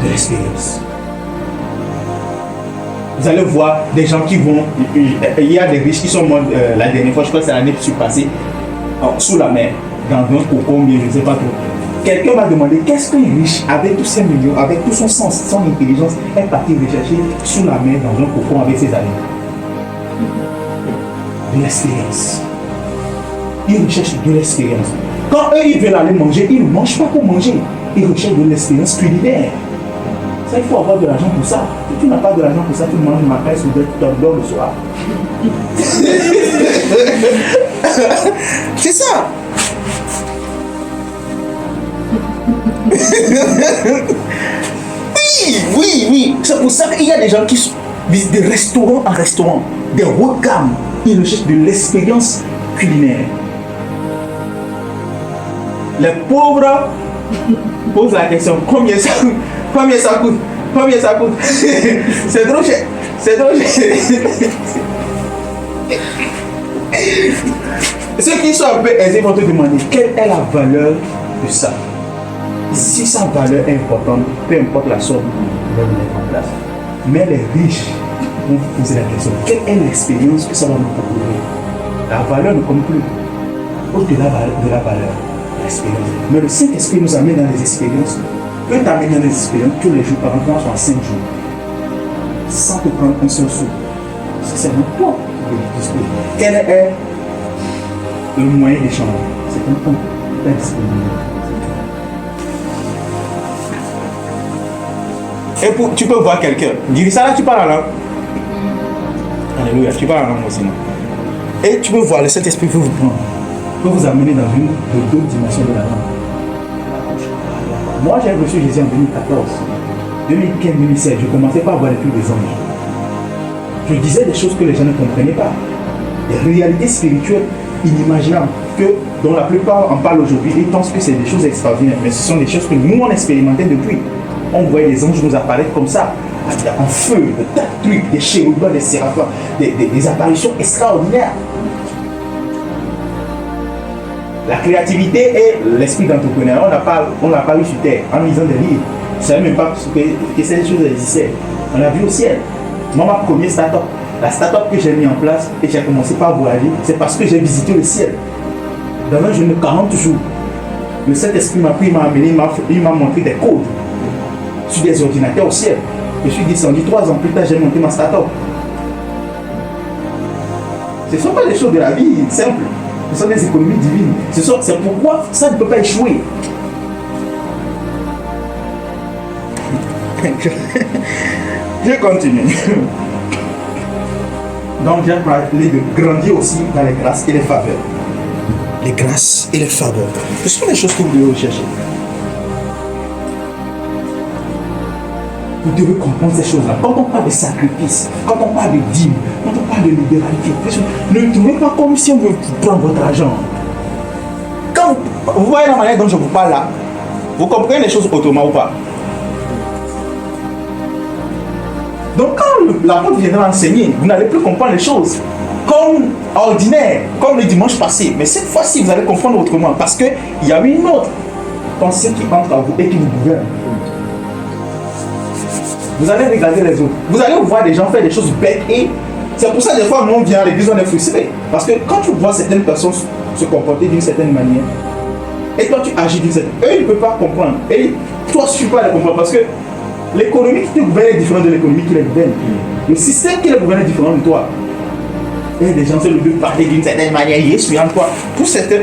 De l'expérience. Vous allez voir des gens qui vont. Il y a des riches qui sont morts la dernière fois, je crois que c'est l'année passée, sous la mer, dans un cocon, je ne sais pas trop. Quelqu'un m'a demandé qu'est-ce qu'un riche, avec tous ses millions, avec tout son sens, son intelligence, est parti rechercher sous la mer dans un cocon avec ses amis. De l'expérience. Ils recherchent de l'expérience. Quand eux ils veulent aller manger, ils ne mangent pas pour manger. Ils recherchent de l'expérience culinaire. Ça, il faut avoir de l'argent pour ça. Si tu n'as pas de l'argent pour ça, tu manges ma caisse ou tu t'endors le soir. C'est ça. Oui. C'est pour ça qu'il y a des gens qui visitent des restaurants en restaurant, des hauts de gamme. Ils recherchent de l'expérience culinaire. Les pauvres posent la question, combien ça coûte? Combien ça coûte? Combien ça coûte? C'est trop cher. C'est trop cher. Ceux qui sont un peu aisés vont te demander quelle est la valeur de ça. Si sa valeur est importante, peu importe la somme, ils vont mettre en place. Mais les riches vont vous poser la question, quelle est l'expérience que ça va nous proposer? La valeur ne compte plus. Au-delà de la valeur, l'expérience. Mais le Saint-Esprit nous amène dans les expériences. Peut t'amener dans les expériences tous les jours, par exemple, en 5 jours. Sans te prendre un seul sou. C'est seulement toi qui peux disposer. Quel est le moyen d'échange? C'est un temps. Ta disponibilité. Et tu peux voir quelqu'un. Dis ça là, tu parles en langue. Alléluia, tu parles en langue aussi. Et tu peux voir, le Saint-Esprit peut vous prendre, peut vous amener dans une de deux dimensions de la langue. Moi, j'ai reçu Jésus en 2014. 2015-2016, je commençais pas à voir les trucs des anges. Je disais des choses que les gens ne comprenaient pas. Des réalités spirituelles inimaginables que dont la plupart en parlent aujourd'hui, ils pensent que c'est des choses extraordinaires, mais ce sont des choses que nous, on expérimentait depuis. On voyait les anges nous apparaître comme ça, en feu, de tas de trucs, des chérubins, des séraphins, des apparitions extraordinaires. La créativité et l'esprit d'entrepreneur, on n'a pas eu sur terre en lisant des livres. Je ne savais même pas que ces choses existaient. On l'a vu au ciel. Moi, ma première start-up, la start-up que j'ai mis en place et j'ai commencé par voyager, c'est parce que j'ai visité le ciel. Dans un jeûne de 40 jours, le Saint-Esprit m'a pris, il m'a amené, il m'a montré des codes sur des ordinateurs au ciel. Je suis descendu 3 ans plus tard, j'ai monté ma start-up. Ce ne sont pas des choses de la vie simples. Ce sont des économies divines. C'est pourquoi ça ne peut pas échouer. Je continue. Donc j'ai parlé de grandir aussi dans les grâces et les faveurs. Les grâces et les faveurs. Ce sont des choses que vous devez rechercher. Vous devez comprendre ces choses-là. Quand on parle de sacrifice, quand on parle de dîme, quand on parle de libéralité, ne trouvez pas comme si on veut prendre votre argent. Quand vous voyez la manière dont je vous parle là, vous comprenez les choses autrement ou pas? Donc quand l'apôtre viendra enseigner, vous n'allez plus comprendre les choses comme ordinaire, comme le dimanche passé. Mais cette fois-ci, vous allez comprendre autrement parce qu'il y a une autre pensée qui entre en vous et qui vous gouverne. Vous allez regarder les autres. Vous allez voir des gens faire des choses bêtes et c'est pour ça que des fois, nous on vient à l'église, on est frustré. Parce que quand tu vois certaines personnes se comporter d'une certaine manière et toi tu agis d'une certaine manière, eux ils ne peuvent pas comprendre. Et toi tu ne peux pas les comprendre parce que l'économie qui te gouverne est différente de l'économie qui les gouverne. Le système qui les gouverne est différent de toi. Et des gens se le veulent parler d'une certaine manière, ils sont en toi. Pour certains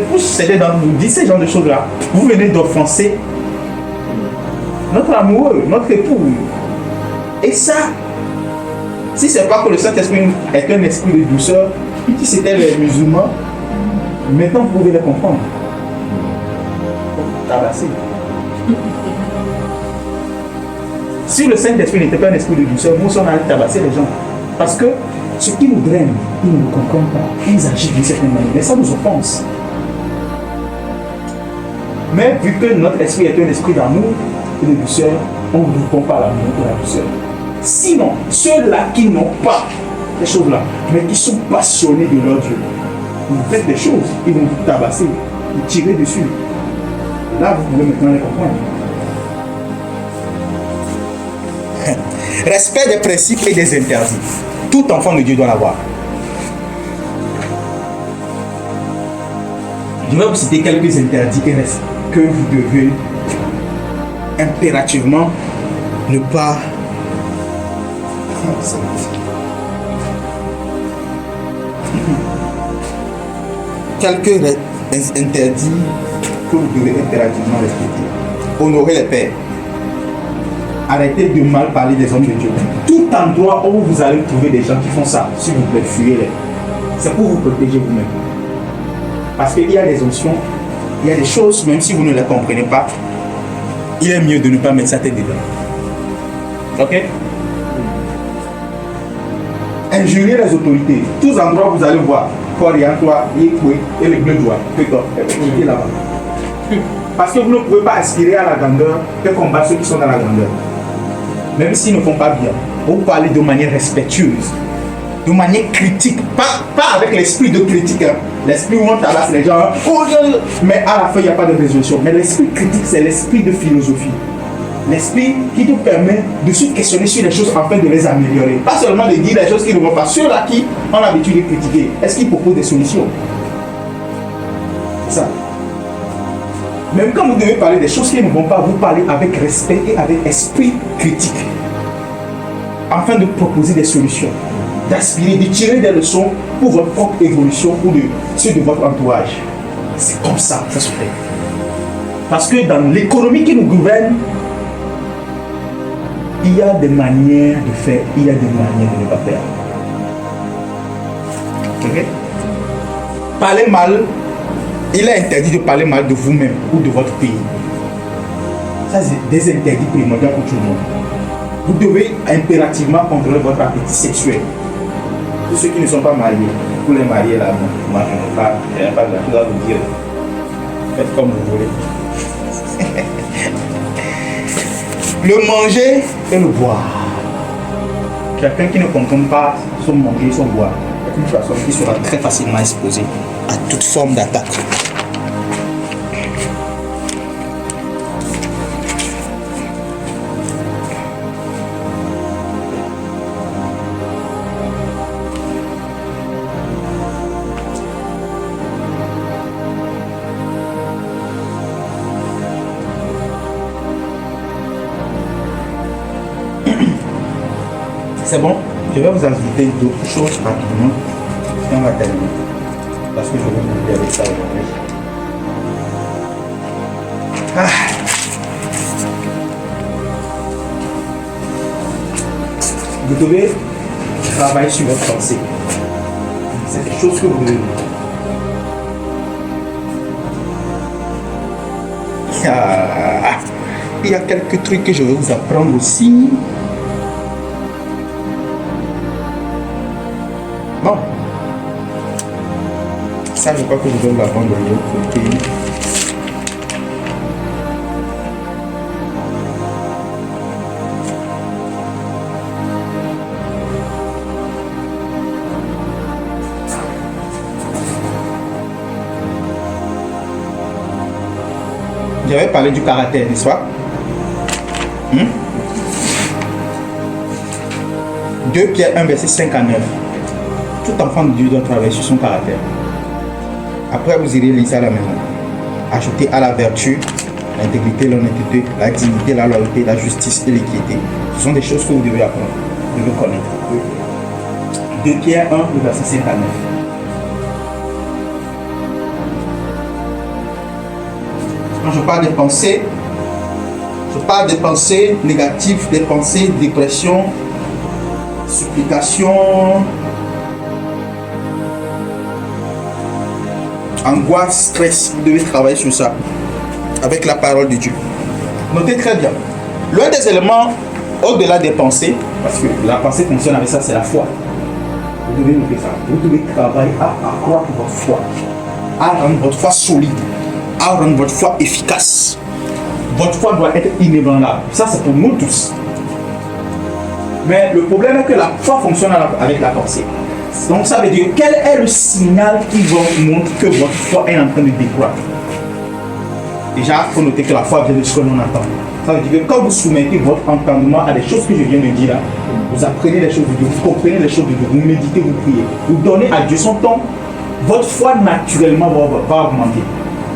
d'entre vous, dites ces genres de choses-là, vous venez d'offenser notre amoureux, notre époux. Et ça, si c'est pas que le Saint-Esprit est un esprit de douceur, si c'était les musulmans, maintenant vous pouvez les comprendre. Tabasser. Si le Saint-Esprit n'était pas un esprit de douceur, nous on allait tabasser les gens. Parce que ce qui nous draine, ils ne comprennent pas. Ils agissent d'une certaine manière. Mais ça nous offense. Mais vu que notre esprit est un esprit d'amour et de douceur, on ne répond pas à l'amour et à la douceur. Sinon, ceux-là qui n'ont pas ces choses-là, mais qui sont passionnés de leur Dieu, vous faites des choses, ils vont vous tabasser, vous tirer dessus. Là, vous pouvez maintenant les comprendre. Respect des principes et des interdits. Tout enfant de Dieu doit l'avoir. Je vais vous citer quelques interdits et restes que vous devez impérativement ne pas... Quelques interdits que vous devez impérativement respecter. Honorer les pères. Arrêtez de mal parler des hommes de Dieu. Tout endroit où vous allez trouver des gens qui font ça, s'il vous plaît, fuyez-les. C'est pour vous protéger vous-même. Parce qu'il y a des options, il y a des choses, même si vous ne les comprenez pas, il est mieux de ne pas mettre sa tête dedans. Ok? Injurier les autorités. Tous endroits où vous allez voir, Coriantois, Yekwe et les bleus doigts, quittez là-bas. Parce que vous ne pouvez pas aspirer à la grandeur que combattre ceux qui sont dans la grandeur. Même s'ils ne font pas bien. Vous parlez de manière respectueuse, de manière critique, pas avec l'esprit de critique. Hein. L'esprit où on tabasse les gens, mais à la fin il n'y a pas de résolution. Mais l'esprit critique, c'est l'esprit de philosophie. L'esprit qui te permet de se questionner sur les choses afin de les améliorer. Pas seulement de dire les choses qui ne vont pas. Ceux-là qui ont l'habitude de critiquer, est-ce qu'ils proposent des solutions? C'est ça. Même quand vous devez parler des choses qui ne vont pas, vous parlez avec respect et avec esprit critique. Afin de proposer des solutions, d'aspirer, de tirer des leçons pour votre propre évolution ou de ceux de votre entourage. C'est comme ça que ça se fait. Parce que dans l'économie qui nous gouverne, il y a des manières de faire, il y a des manières de ne pas faire. Ok? Parler mal, il est interdit de parler mal de vous-même ou de votre pays. Ça, c'est des interdits primordiaux pour tout le monde. Vous devez impérativement contrôler votre appétit sexuel. Tous ceux qui ne sont pas mariés, pour les mariés là, moi je n'ai pas de la chose à vous dire. Faites comme vous voulez. Le manger et le boire. Quelqu'un qui ne comprend pas son manger et son boire est une personne qui sera très facilement exposée à toute forme d'attaque. C'est bon, je vais vous ajouter d'autres choses rapidement et on va terminer. Parce que je vais vous dire avec ça aujourd'hui. Vous devez travailler sur votre pensée. C'est des choses que vous devez. Il y a quelques trucs que je vais vous apprendre aussi. Bon, ça je crois que je vais vous l'apprendre de l'autre côté. J'avais parlé du caractère, n'est-ce pas? 2 Pierre 1, verset 5 à 9. Tout enfant de Dieu doit travailler sur son caractère. Après, vous irez lire ça à la maison. Ajoutez à la vertu, l'intégrité, l'honnêteté, la dignité, la loyauté, la justice et l'équité. Ce sont des choses que vous devez apprendre, vous devez connaître. 2 Pierre 1, le verset 5 à 9. Quand je parle des pensées, je parle des pensées négatives, des pensées dépression, supplication, angoisse, stress. Vous devez travailler sur ça avec la parole de Dieu. Notez très bien. L'un des éléments au-delà des pensées, parce que la pensée fonctionne avec ça, c'est la foi. Vous devez noter ça. Vous devez travailler à accroître votre foi, à rendre votre foi solide, à rendre votre foi efficace. Votre foi doit être inébranlable. Ça, c'est pour nous tous. Mais le problème est que la foi fonctionne avec la pensée. Donc ça veut dire, quel est le signal qui vous montre que votre foi est en train de décroître? Déjà, il faut noter que la foi vient de ce que l'on entend. Ça veut dire que quand vous soumettez votre entendement à des choses que je viens de dire là, vous apprenez les choses de Dieu, vous comprenez les choses de Dieu, vous méditez, vous priez, vous donnez à Dieu son temps, votre foi naturellement va augmenter,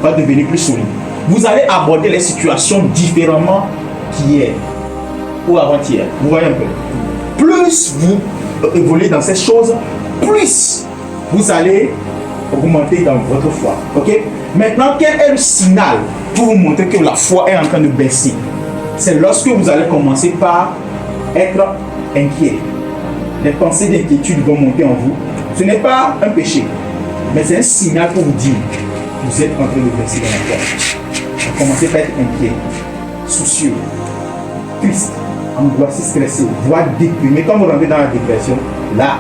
va devenir plus solide. Vous allez aborder les situations différemment qu'hier ou avant-hier. Vous voyez un peu. Plus vous évoluez dans ces choses, plus vous allez augmenter dans votre foi. Ok? Maintenant, quel est le signal pour vous montrer que la foi est en train de baisser? C'est lorsque vous allez commencer par être inquiet. Les pensées d'inquiétude vont monter en vous. Ce n'est pas un péché, mais c'est un signal pour vous dire que vous êtes en train de baisser dans la foi. Vous commencez par être inquiet, soucieux, triste, angoissé, stressé, voire déprimé. Quand vous rentrez dans la dépression, là,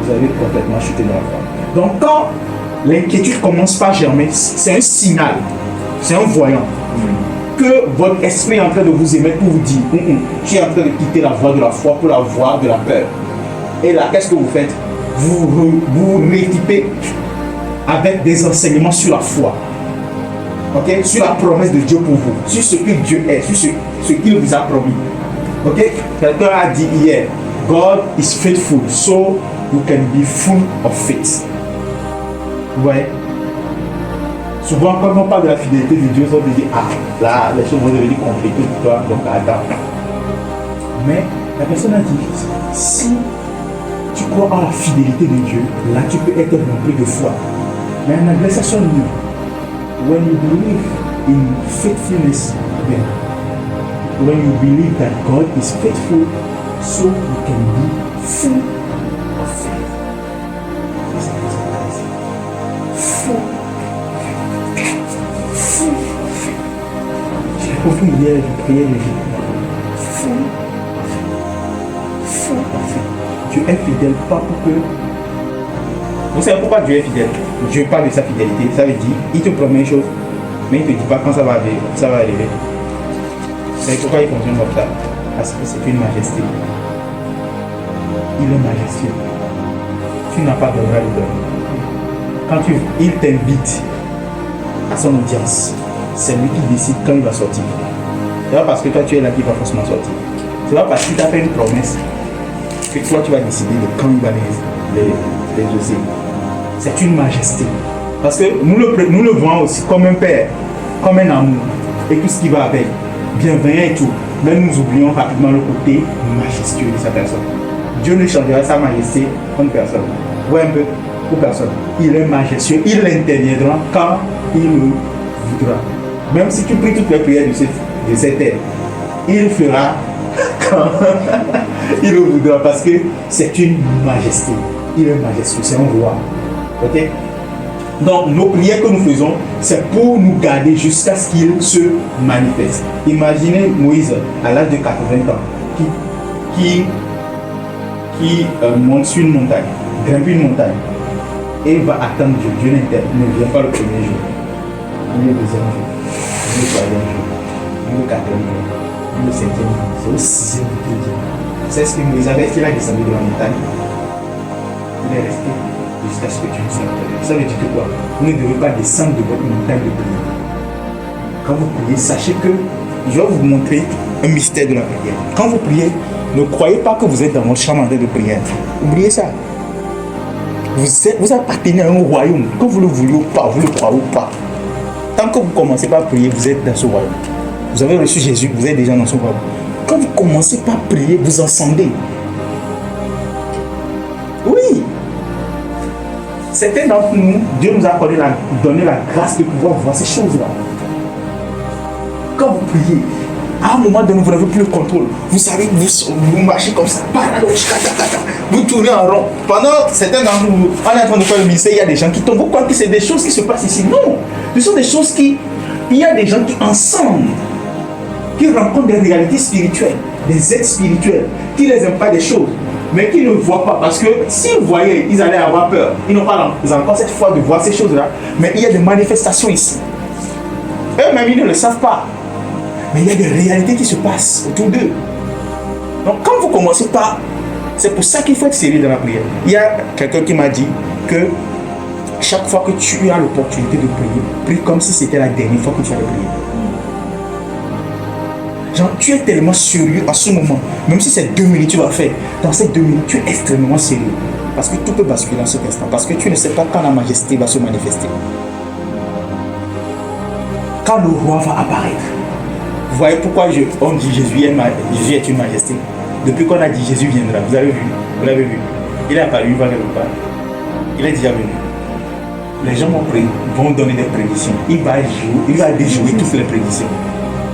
vous avez complètement chuté dans la foi. Donc quand l'inquiétude commence par germer, c'est un signal, c'est un voyant que votre esprit est en train de vous émettre pour vous dire je suis en train de quitter la voie de la foi pour la voie de la peur. Et là, qu'est-ce que vous faites? Vous rééquipez avec des enseignements sur la foi. Okay? Sur la promesse de Dieu pour vous, sur ce que Dieu est, sur ce qu'il vous a promis. Okay? Quelqu'un a dit hier, God is faithful, so you can be full of faith. Vous voyez? Souvent, quand on parle de la fidélité de Dieu, on se dit, ah, là, les choses vont devenir compliquées pour toi, donc attends. Mais la personne a dit, si tu crois en la fidélité de Dieu, là, tu peux être rempli de foi. Mais en anglais, ça sonne mieux. When you believe in faithfulness, then when you believe that God is faithful, so you can be full of faith. Full of faith. J'ai compris hier, je priais le jour. Full of faith. Dieu est fidèle, pas pour que. Vous savez pourquoi Dieu est fidèle? Dieu parle de sa fidélité. Ça veut dire, il te promet une chose, Mais il ne te dit pas quand ça va arriver. C'est pourquoi il fonctionne comme ça. Parce que c'est une majesté. Il est majestueux. Tu n'as pas de droit de donner. Quand il t'invite à son audience, c'est lui qui décide quand il va sortir. C'est pas parce que toi tu es là qu'il va forcément sortir. C'est pas parce qu'il t'a fait une promesse que toi tu vas décider de quand il va les doser. C'est une majesté. Parce que nous le voyons aussi comme un père, comme un amour, et tout ce qui va avec, bienveillant et tout. Mais nous oublions rapidement le côté majestueux de sa personne. Dieu ne changera sa majesté comme personne. Ouais, un peu, ou personne. Il est majestueux, il interviendra quand il le voudra. Même si tu pries toutes les prières de cette terre, il fera quand il le voudra, parce que c'est une majesté. Il est majestueux, c'est un roi. Ok? Donc, nos prières que nous faisons, c'est pour nous garder jusqu'à ce qu'il se manifeste. Imaginez Moïse, à l'âge de 80 ans, qui monte sur une montagne, grimpe une montagne, et va attendre Dieu. Dieu ne vient pas le premier jour, ni le deuxième jour, ni le troisième jour, ni le quatrième jour, ni le cinquième jour, c'est le sixième jour. C'est ce que Moïse avait, qu'il a descendu de la montagne. Il est resté jusqu'à ce que tu ne sois pas. Ça veut dire que quoi? Vous ne devez pas descendre de votre montagne de prière. Quand vous priez, sachez que je vais vous montrer un mystère de la prière. Quand vous priez, ne croyez pas que vous êtes dans votre chambre de prière. Oubliez ça. Vous appartenez à un royaume. Que vous le vouliez ou pas, vous le croyez ou pas. Tant que vous ne commencez pas à prier, vous êtes dans ce royaume. Vous avez reçu Jésus, vous êtes déjà dans ce royaume. Quand vous commencez pas à prier, vous encendez. Oui. Certains d'entre nous, Dieu nous a donné la grâce de pouvoir voir ces choses-là. Quand vous priez, à un moment donné, vous n'avez plus le contrôle. Vous savez, vous marchez comme ça. Vous tournez en rond. Pendant certains d'entre vous, on est en train de faire le ministère, il y a des gens qui tombent. Vous croyez que c'est des choses qui se passent ici? Non. Ce sont des choses qui... Il y a des gens qui, ensemble, qui rencontrent des réalités spirituelles, des êtres spirituels, qui les impartent des choses, mais qui ne voient pas. Parce que s'ils voyaient, ils allaient avoir peur. Ils n'ont pas encore cette foi de voir ces choses-là. Mais il y a des manifestations ici. Eux-mêmes, ils ne le savent pas. Mais il y a des réalités qui se passent autour d'eux. Donc quand vous commencez par... C'est pour ça qu'il faut être sérieux dans la prière. Il y a quelqu'un qui m'a dit que chaque fois que tu as l'opportunité de prier, prie comme si c'était la dernière fois que tu allais prier. Genre, tu es tellement sérieux en ce moment. Même si c'est 2 minutes tu vas faire, dans ces 2 minutes, tu es extrêmement sérieux. Parce que tout peut basculer en cet instant. Parce que tu ne sais pas quand la majesté va se manifester. Quand le roi va apparaître. Vous voyez pourquoi on dit Jésus est une majesté. Depuis qu'on a dit Jésus viendra, vous avez vu, vous l'avez vu. Il est apparu, il va quelque part. Il est déjà venu. Les gens vont donner des prédictions. Il va déjouer toutes les prédictions.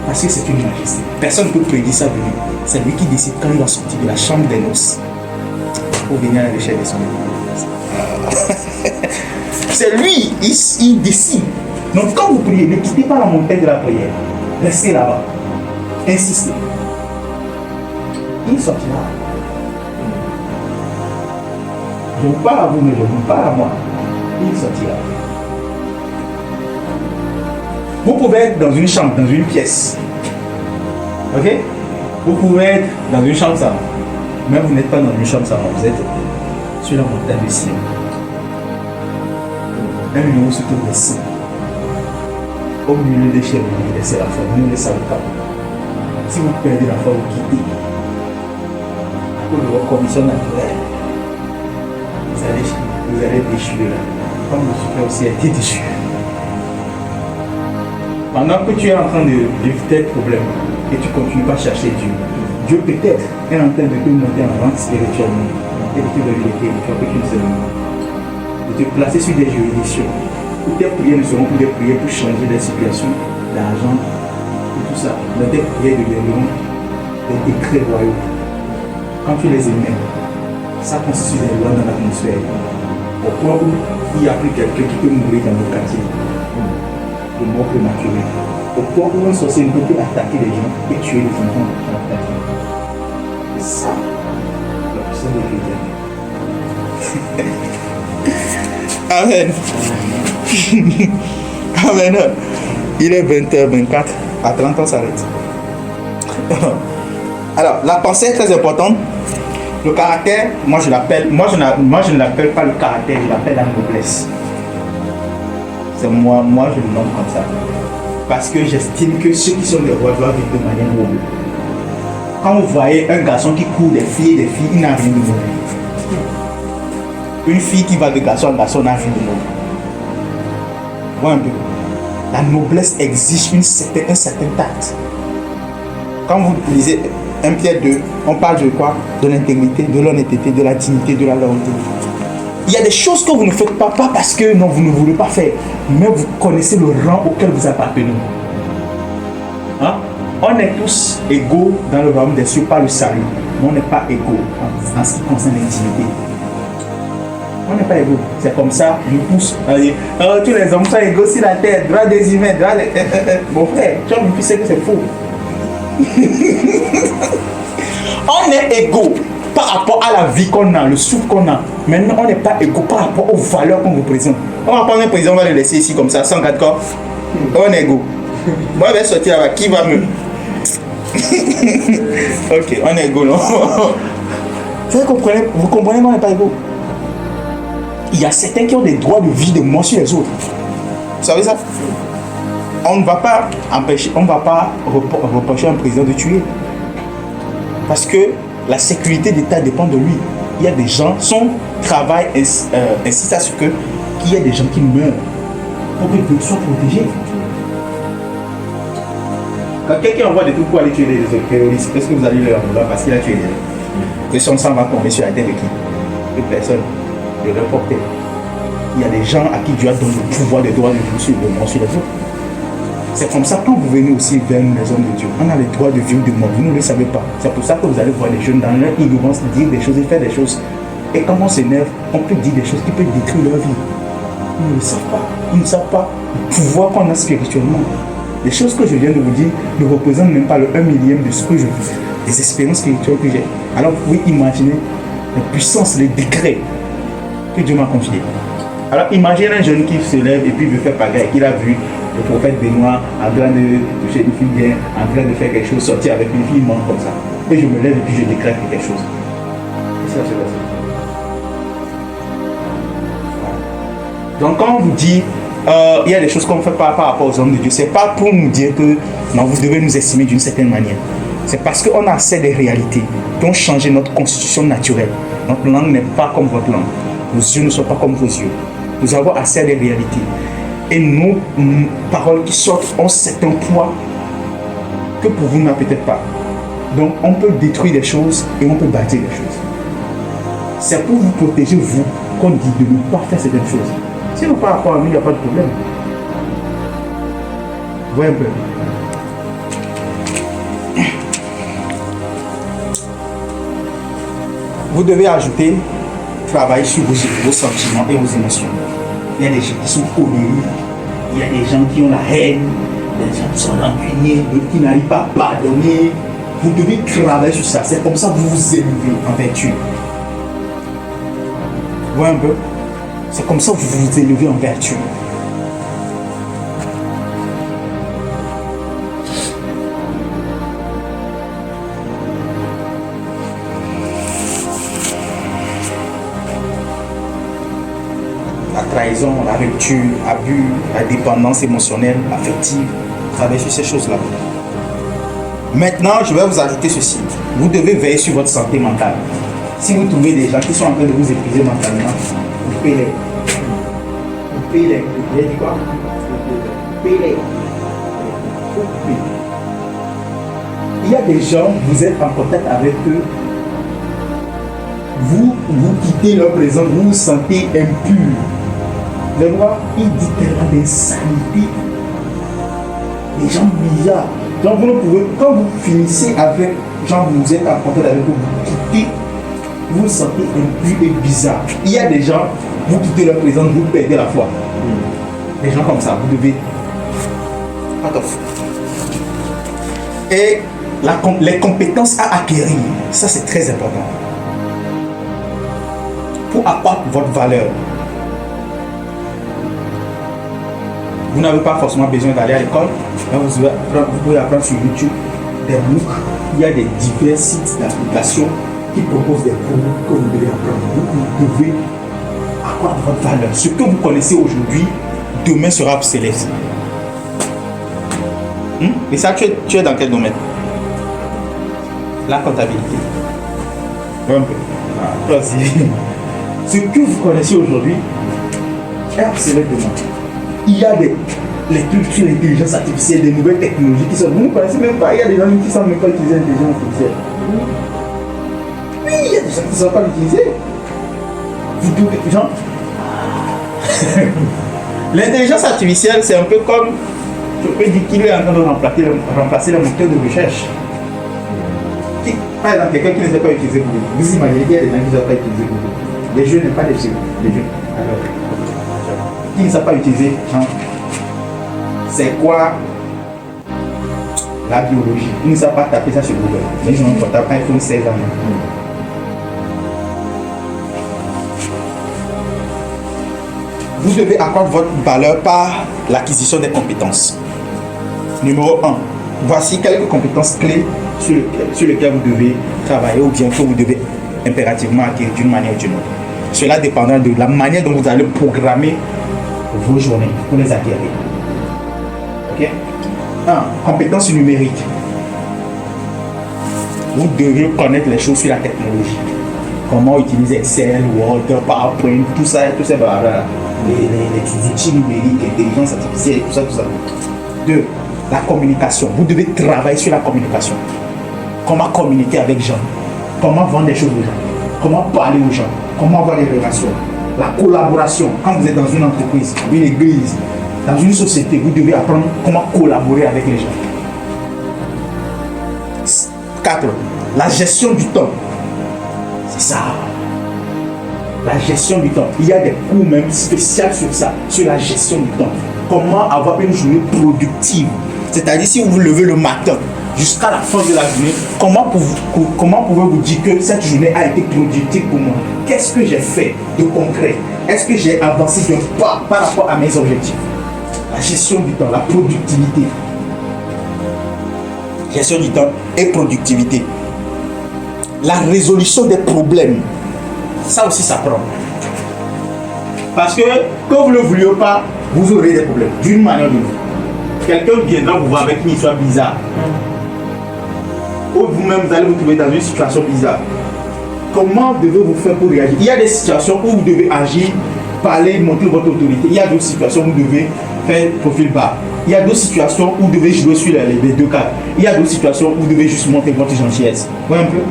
Parce que c'est une majesté. Personne ne peut prédire sa venue. C'est lui qui décide quand il va sortir de la chambre des noces pour venir à l'échelle des sommets. C'est lui, il décide. Donc quand vous priez, ne quittez pas la montagne de la prière. Restez là-bas. Insistez. Il sortira. Je vous parle à vous, mais je vous parle à moi. Il sortira. Vous pouvez être dans une chambre, dans une pièce. Ok? Vous pouvez être dans une chambre salon. Mais vous n'êtes pas dans une chambre salon. Vous êtes sur la montagne de Sion. Un lieu où se trouve les saints. Au milieu des chèvres, vous laissez la foi. Vous ne laissez pas. Si vous perdez la foi, vous quittez. Pour vos conditions naturelles, vous allez déchirer là. Comme le super aussi a été déchiré. Pendant que tu es en train de vivre tes problèmes et tu continues pas à chercher Dieu, Dieu peut-être est en train de te monter en rang spirituellement et de te donner des territoires que tu ne sais pas. De te placer sur des juridictions où tes prières ne seront plus des prières pour changer des situations d'argent et tout ça. Mais tes prières deviendront des décrets royaux. Quand tu les émets, ça constitue des lois dans l'atmosphère. Au point où il n'y a plus quelqu'un qui peut mourir dans nos quartiers. De mort prématurée. Au point où un sorcier ne peut plus attaquer les gens et tuer les enfants dans la quartier. C'est ça, la puissance de Dieu. Amen. Amen. Il est 20h24. À 30 ans, ça arrête. Alors, la pensée est très importante. Le caractère, moi je ne l'appelle pas le caractère, je l'appelle la noblesse. C'est moi je le nomme comme ça. Parce que j'estime que ceux qui sont des rois doivent vivre de manière noble. Quand vous voyez un garçon qui court des filles, il n'a rien de noble. Une fille qui va de garçon en garçon n'a rien de noble. Voilà un peu. La noblesse exige un certain tact. Quand vous lisez 1 Pierre 2, on parle de quoi? De l'intégrité, de l'honnêteté, de la dignité, de la loyauté. Il y a des choses que vous ne faites pas parce que non, vous ne voulez pas faire, mais vous connaissez le rang auquel vous appartenez. Hein? On est tous égaux dans le royaume des cieux par le salut, mais on n'est pas égaux en ce qui concerne l'intimité. On n'est pas égaux. C'est comme ça, nous pousse. Tous les hommes sont égaux sur la terre, droit des humains, droit des... Mon frère, tu sais que c'est faux. On est égaux par rapport à la vie qu'on a, le souffle qu'on a. Maintenant, on n'est pas égaux par rapport aux valeurs qu'on représente. On va prendre un président, on va le laisser ici comme ça, sans garde corps. On est égaux. Moi, je vais sortir là-bas. Qui va me... Ok, on est égaux, non? Vous comprenez, on n'est pas égaux. Il y a certains qui ont des droits de vie de moi sur les autres. Vous savez ça? On ne va pas empêcher, on ne va pas reprocher à un président de tuer. Parce que la sécurité d'État dépend de lui. Il y a des gens, son travail insiste à ce qu'il y ait des gens qui meurent pour que le peuple soit protégé. Quand quelqu'un envoie des trucs pour aller tuer les terroristes, est-ce que vous allez leur envoyer parce qu'il a tué les gens? Et si on s'en va tomber sur la tête de qui? De personne. De reporter. Il y a des gens à qui Dieu a donné le pouvoir de droit de vie sur le monde sur les autres. C'est comme ça, quand vous venez aussi vers une maison de Dieu, on a le droit de vie ou de mort, vous ne le savez pas. C'est pour ça que vous allez voir les jeunes dans leur ignorance dire des choses et faire des choses. Et quand on s'énerve, on peut dire des choses qui peuvent détruire leur vie. Ils ne le savent pas. Ils ne savent pas le pouvoir qu'on a spirituellement. Les choses que je viens de vous dire ne représentent même pas le 1/1000 de ce que je vis, des expériences spirituelles que j'ai. Alors vous pouvez imaginer la puissance, les décrets que Dieu m'a confiés. Alors imaginez un jeune qui se lève et puis veut faire pagaille, qu'il a vu le prophète Benoît en train de toucher une fille bien, en train de faire quelque chose, sortir avec une fille, ment comme ça. Et je me lève et puis je décrète quelque chose. Et ça se passe. Donc quand on vous dit il y a des choses qu'on ne fait pas par rapport aux hommes de Dieu, c'est pas pour nous dire que non, vous devez nous estimer d'une certaine manière. C'est parce qu'on a assez des réalités qui ont changé notre constitution naturelle. Notre langue n'est pas comme votre langue. Nos yeux ne sont pas comme vos yeux. Nous avons assez des réalités. Et nos paroles qui sortent ont certain poids que pour vous n'a peut-être pas. Donc on peut détruire des choses et on peut bâtir des choses. C'est pour vous protéger, vous, qu'on dit de ne pas faire certaines choses. Sinon par rapport à nous, il n'y a pas de problème. Voyez un peu. Vous devez ajouter, travailler sur vos sentiments et vos émotions. Il y a des gens qui sont colériques, il y a des gens qui ont la haine, des gens qui sont rancuniers, d'autres qui n'arrivent pas à pardonner. Vous devez travailler sur ça. C'est comme ça que vous vous élevez en vertu. Vous voyez un peu? C'est comme ça que vous vous élevez en vertu. La trahison, la rupture, l'abus, la dépendance émotionnelle, affective, travaillez sur ces choses-là. Maintenant, je vais vous ajouter ceci. Vous devez veiller sur votre santé mentale. Si vous trouvez des gens qui sont en train de vous épuiser mentalement, coupez-les. Coupez-les. Vous avez dit quoi? Coupez-les. Coupez. Il y a des gens, vous êtes en contact avec eux, vous quittez leur présence, vous vous sentez impur. Vous allez voir, il dit tellement d'insanité. Les gens bizarres. Donc vous ne pouvez, quand vous finissez avec, genre vous êtes en contact avec eux, vous quittez, vous vous sentez impur et bizarre. Il y a des gens, vous quittez leur présence, vous perdez la foi. Des gens comme ça, vous devez. Attention. Et les compétences à acquérir, ça c'est très important. Pour accroître votre valeur. Vous n'avez pas forcément besoin d'aller à l'école. Vous pouvez apprendre sur YouTube des MOOC. Il y a des divers sites d'application qui proposent des cours que vous devez apprendre. Vous devez accordre votre valeur. Ce que vous connaissez aujourd'hui, demain sera obsolète. Et ça, tu es dans quel domaine? La comptabilité. Un peu. Toi aussi. Ce que vous connaissez aujourd'hui est obsolète demain. Il y a les trucs sur l'intelligence artificielle, des nouvelles technologies qui sont. Vous ne connaissez même pas. Il y a des gens qui ne savent même pas utiliser l'intelligence artificielle. Oui, il y a des gens qui ne savent pas l'utiliser. Vous devez. Genre. L'intelligence artificielle, c'est un peu comme. Je peux dire qu'il est en train de remplacer le moteur de recherche. Par exemple, quelqu'un qui ne sait pas utiliser Google. Vous imaginez qu'il y a des gens qui ne savent pas utiliser Google. Les jeunes n'aiment pas les jeux. Les jeunes. Alors, qui ne savent pas utiliser, hein, c'est quoi la biologie? Ils ne savent pas taper ça sur Google. Ils ont un portable iPhone 16 ans. Vous devez accordre votre valeur par l'acquisition des compétences. Numéro 1. Voici quelques compétences clés sur lesquelles vous devez travailler ou bien que vous devez impérativement acquérir d'une manière ou d'une autre. Cela dépendra de la manière dont vous allez programmer vos journées pour les acquérir. Ok? 1. Compétences numériques. Vous devez connaître les choses sur la technologie. Comment utiliser Excel, Word, PowerPoint, tout ça, blablabla. Les outils numériques, l'intelligence artificielle, tout ça. 2. La communication. Vous devez travailler sur la communication. Comment communiquer avec les gens. Comment vendre des choses aux gens. Comment parler aux gens. Comment avoir des relations. La collaboration. Quand vous êtes dans une entreprise, une église, dans une société, vous devez apprendre comment collaborer avec les gens. 4. La gestion du temps. C'est ça. La gestion du temps. Il y a des cours même spéciaux sur ça, sur la gestion du temps. Comment avoir une journée productive. C'est-à-dire si vous vous levez le matin jusqu'à la fin de la journée, comment pouvez-vous dire que cette journée a été productive pour moi? Qu'est-ce que j'ai fait de concret? Est-ce que j'ai avancé de pas par rapport à mes objectifs? La gestion du temps, la productivité. Gestion du temps et productivité. La résolution des problèmes. Ça aussi, ça prend. Parce que, quand vous ne le vouliez pas, vous aurez des problèmes, d'une manière ou d'une autre. Quelqu'un viendra vous voir avec une histoire bizarre. Ou vous-même, vous allez vous trouver dans une situation bizarre. Comment devez-vous faire pour réagir? Il y a des situations où vous devez agir, parler, montrer votre autorité. Il y a d'autres situations où vous devez faire profil bas. Il y a d'autres situations où vous devez jouer sur les deux cas. Il y a d'autres situations où vous devez juste montrer votre gentillesse. Vous voyez un peu?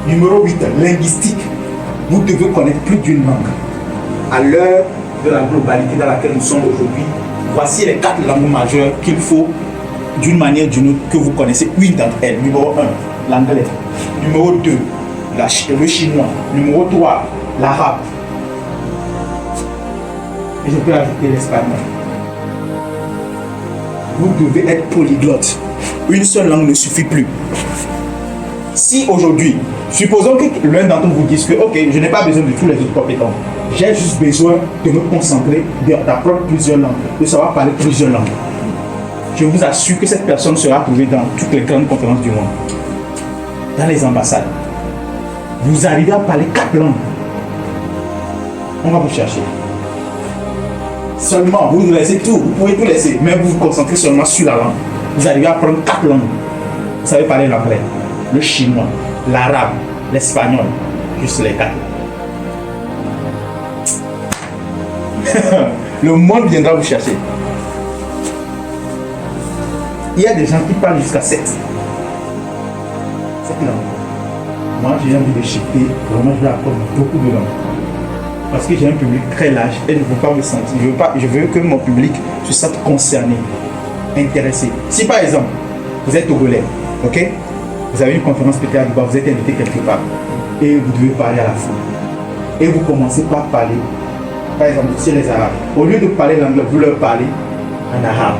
Numéro 8, linguistique. Vous devez connaître plus d'une langue. À l'heure de la globalité dans laquelle nous sommes aujourd'hui, voici les 4 langues majeures qu'il faut, d'une manière ou d'une autre, que vous connaissez une d'entre elles. Numéro 1, l'anglais. Numéro 2, le chinois. Numéro 3, l'arabe. Et je peux ajouter l'espagnol. Vous devez être polyglotte. Une seule langue ne suffit plus. Si aujourd'hui, supposons que l'un d'entre vous dise que ok, je n'ai pas besoin de tous les autres compétences, j'ai juste besoin de me concentrer, d'apprendre plusieurs langues, de savoir parler plusieurs langues. Je vous assure que cette personne sera trouvée dans toutes les grandes conférences du monde, dans les ambassades. Vous arrivez à parler 4 langues, on va vous chercher. Seulement, vous laissez tout, vous pouvez tout laisser, mais vous vous concentrez seulement sur la langue. Vous arrivez à apprendre 4 langues. Vous savez parler l'anglais, le chinois, l'arabe, l'espagnol, juste les 4. Le monde viendra vous chercher. Il y a des gens qui parlent jusqu'à 7. 7 langues. Moi, j'ai envie de shifter. Vraiment, je vais apprendre beaucoup de langues. Parce que j'ai un public très large et je ne veux pas me sentir. Je veux que mon public se sente concerné, intéressé. Si par exemple, vous êtes togolais, ok? Vous avez une conférence peut-être à Dubaï, vous êtes invité quelque part et vous devez parler à la foule. Et vous commencez par parler, par exemple, chez les Arabes. Au lieu de parler l'anglais, vous leur parlez en arabe.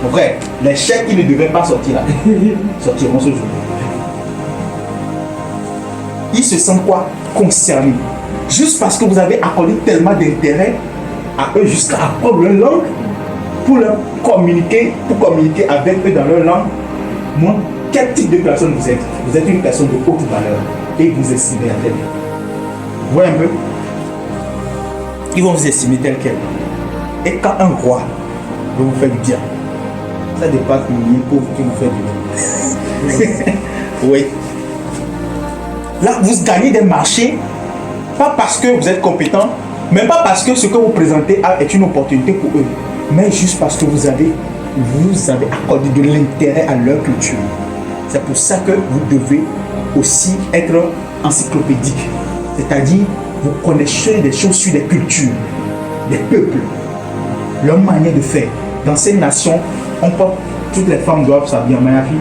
Mon frère, les chèques qui ne devaient pas sortir là, sortiront ce jour. ils se sentent quoi? Concernés. Juste parce que vous avez accordé tellement d'intérêt à eux jusqu'à apprendre leur langue pour communiquer avec eux dans leur langue. Moi, quel type de personne vous êtes? Vous êtes une personne de haute valeur et vous estimez à tel. Vous voyez un peu? Ils vont vous estimer tel quel. Et quand un roi veut vous faire du bien, ça dépasse le pauvre qui vous fait du bien. Oui. Là, vous gagnez des marchés, pas parce que vous êtes compétent, mais pas parce que ce que vous présentez est une opportunité pour eux, mais juste parce que vous avez accordé de l'intérêt à leur culture. C'est pour ça que vous devez aussi être encyclopédique. C'est-à-dire, vous connaissez des choses sur des cultures, des peuples, leur manière de faire. Dans ces nations, toutes les femmes doivent s'habiller en Mayafi.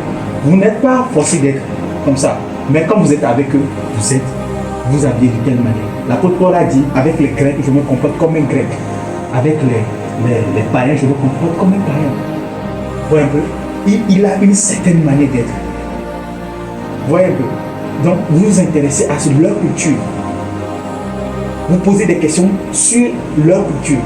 Vous n'êtes pas forcé d'être comme ça. Mais quand vous êtes avec eux, vous habillez de telle manière. L'apôtre Paul a dit, avec les Grecs, je me comporte comme un Grec. Avec les païens, je me comporte comme un païen. Vous voyez un peu? Il a une certaine manière d'être. Vous voyez un peu? Donc, vous vous intéressez à leur culture. Vous posez des questions sur leur culture.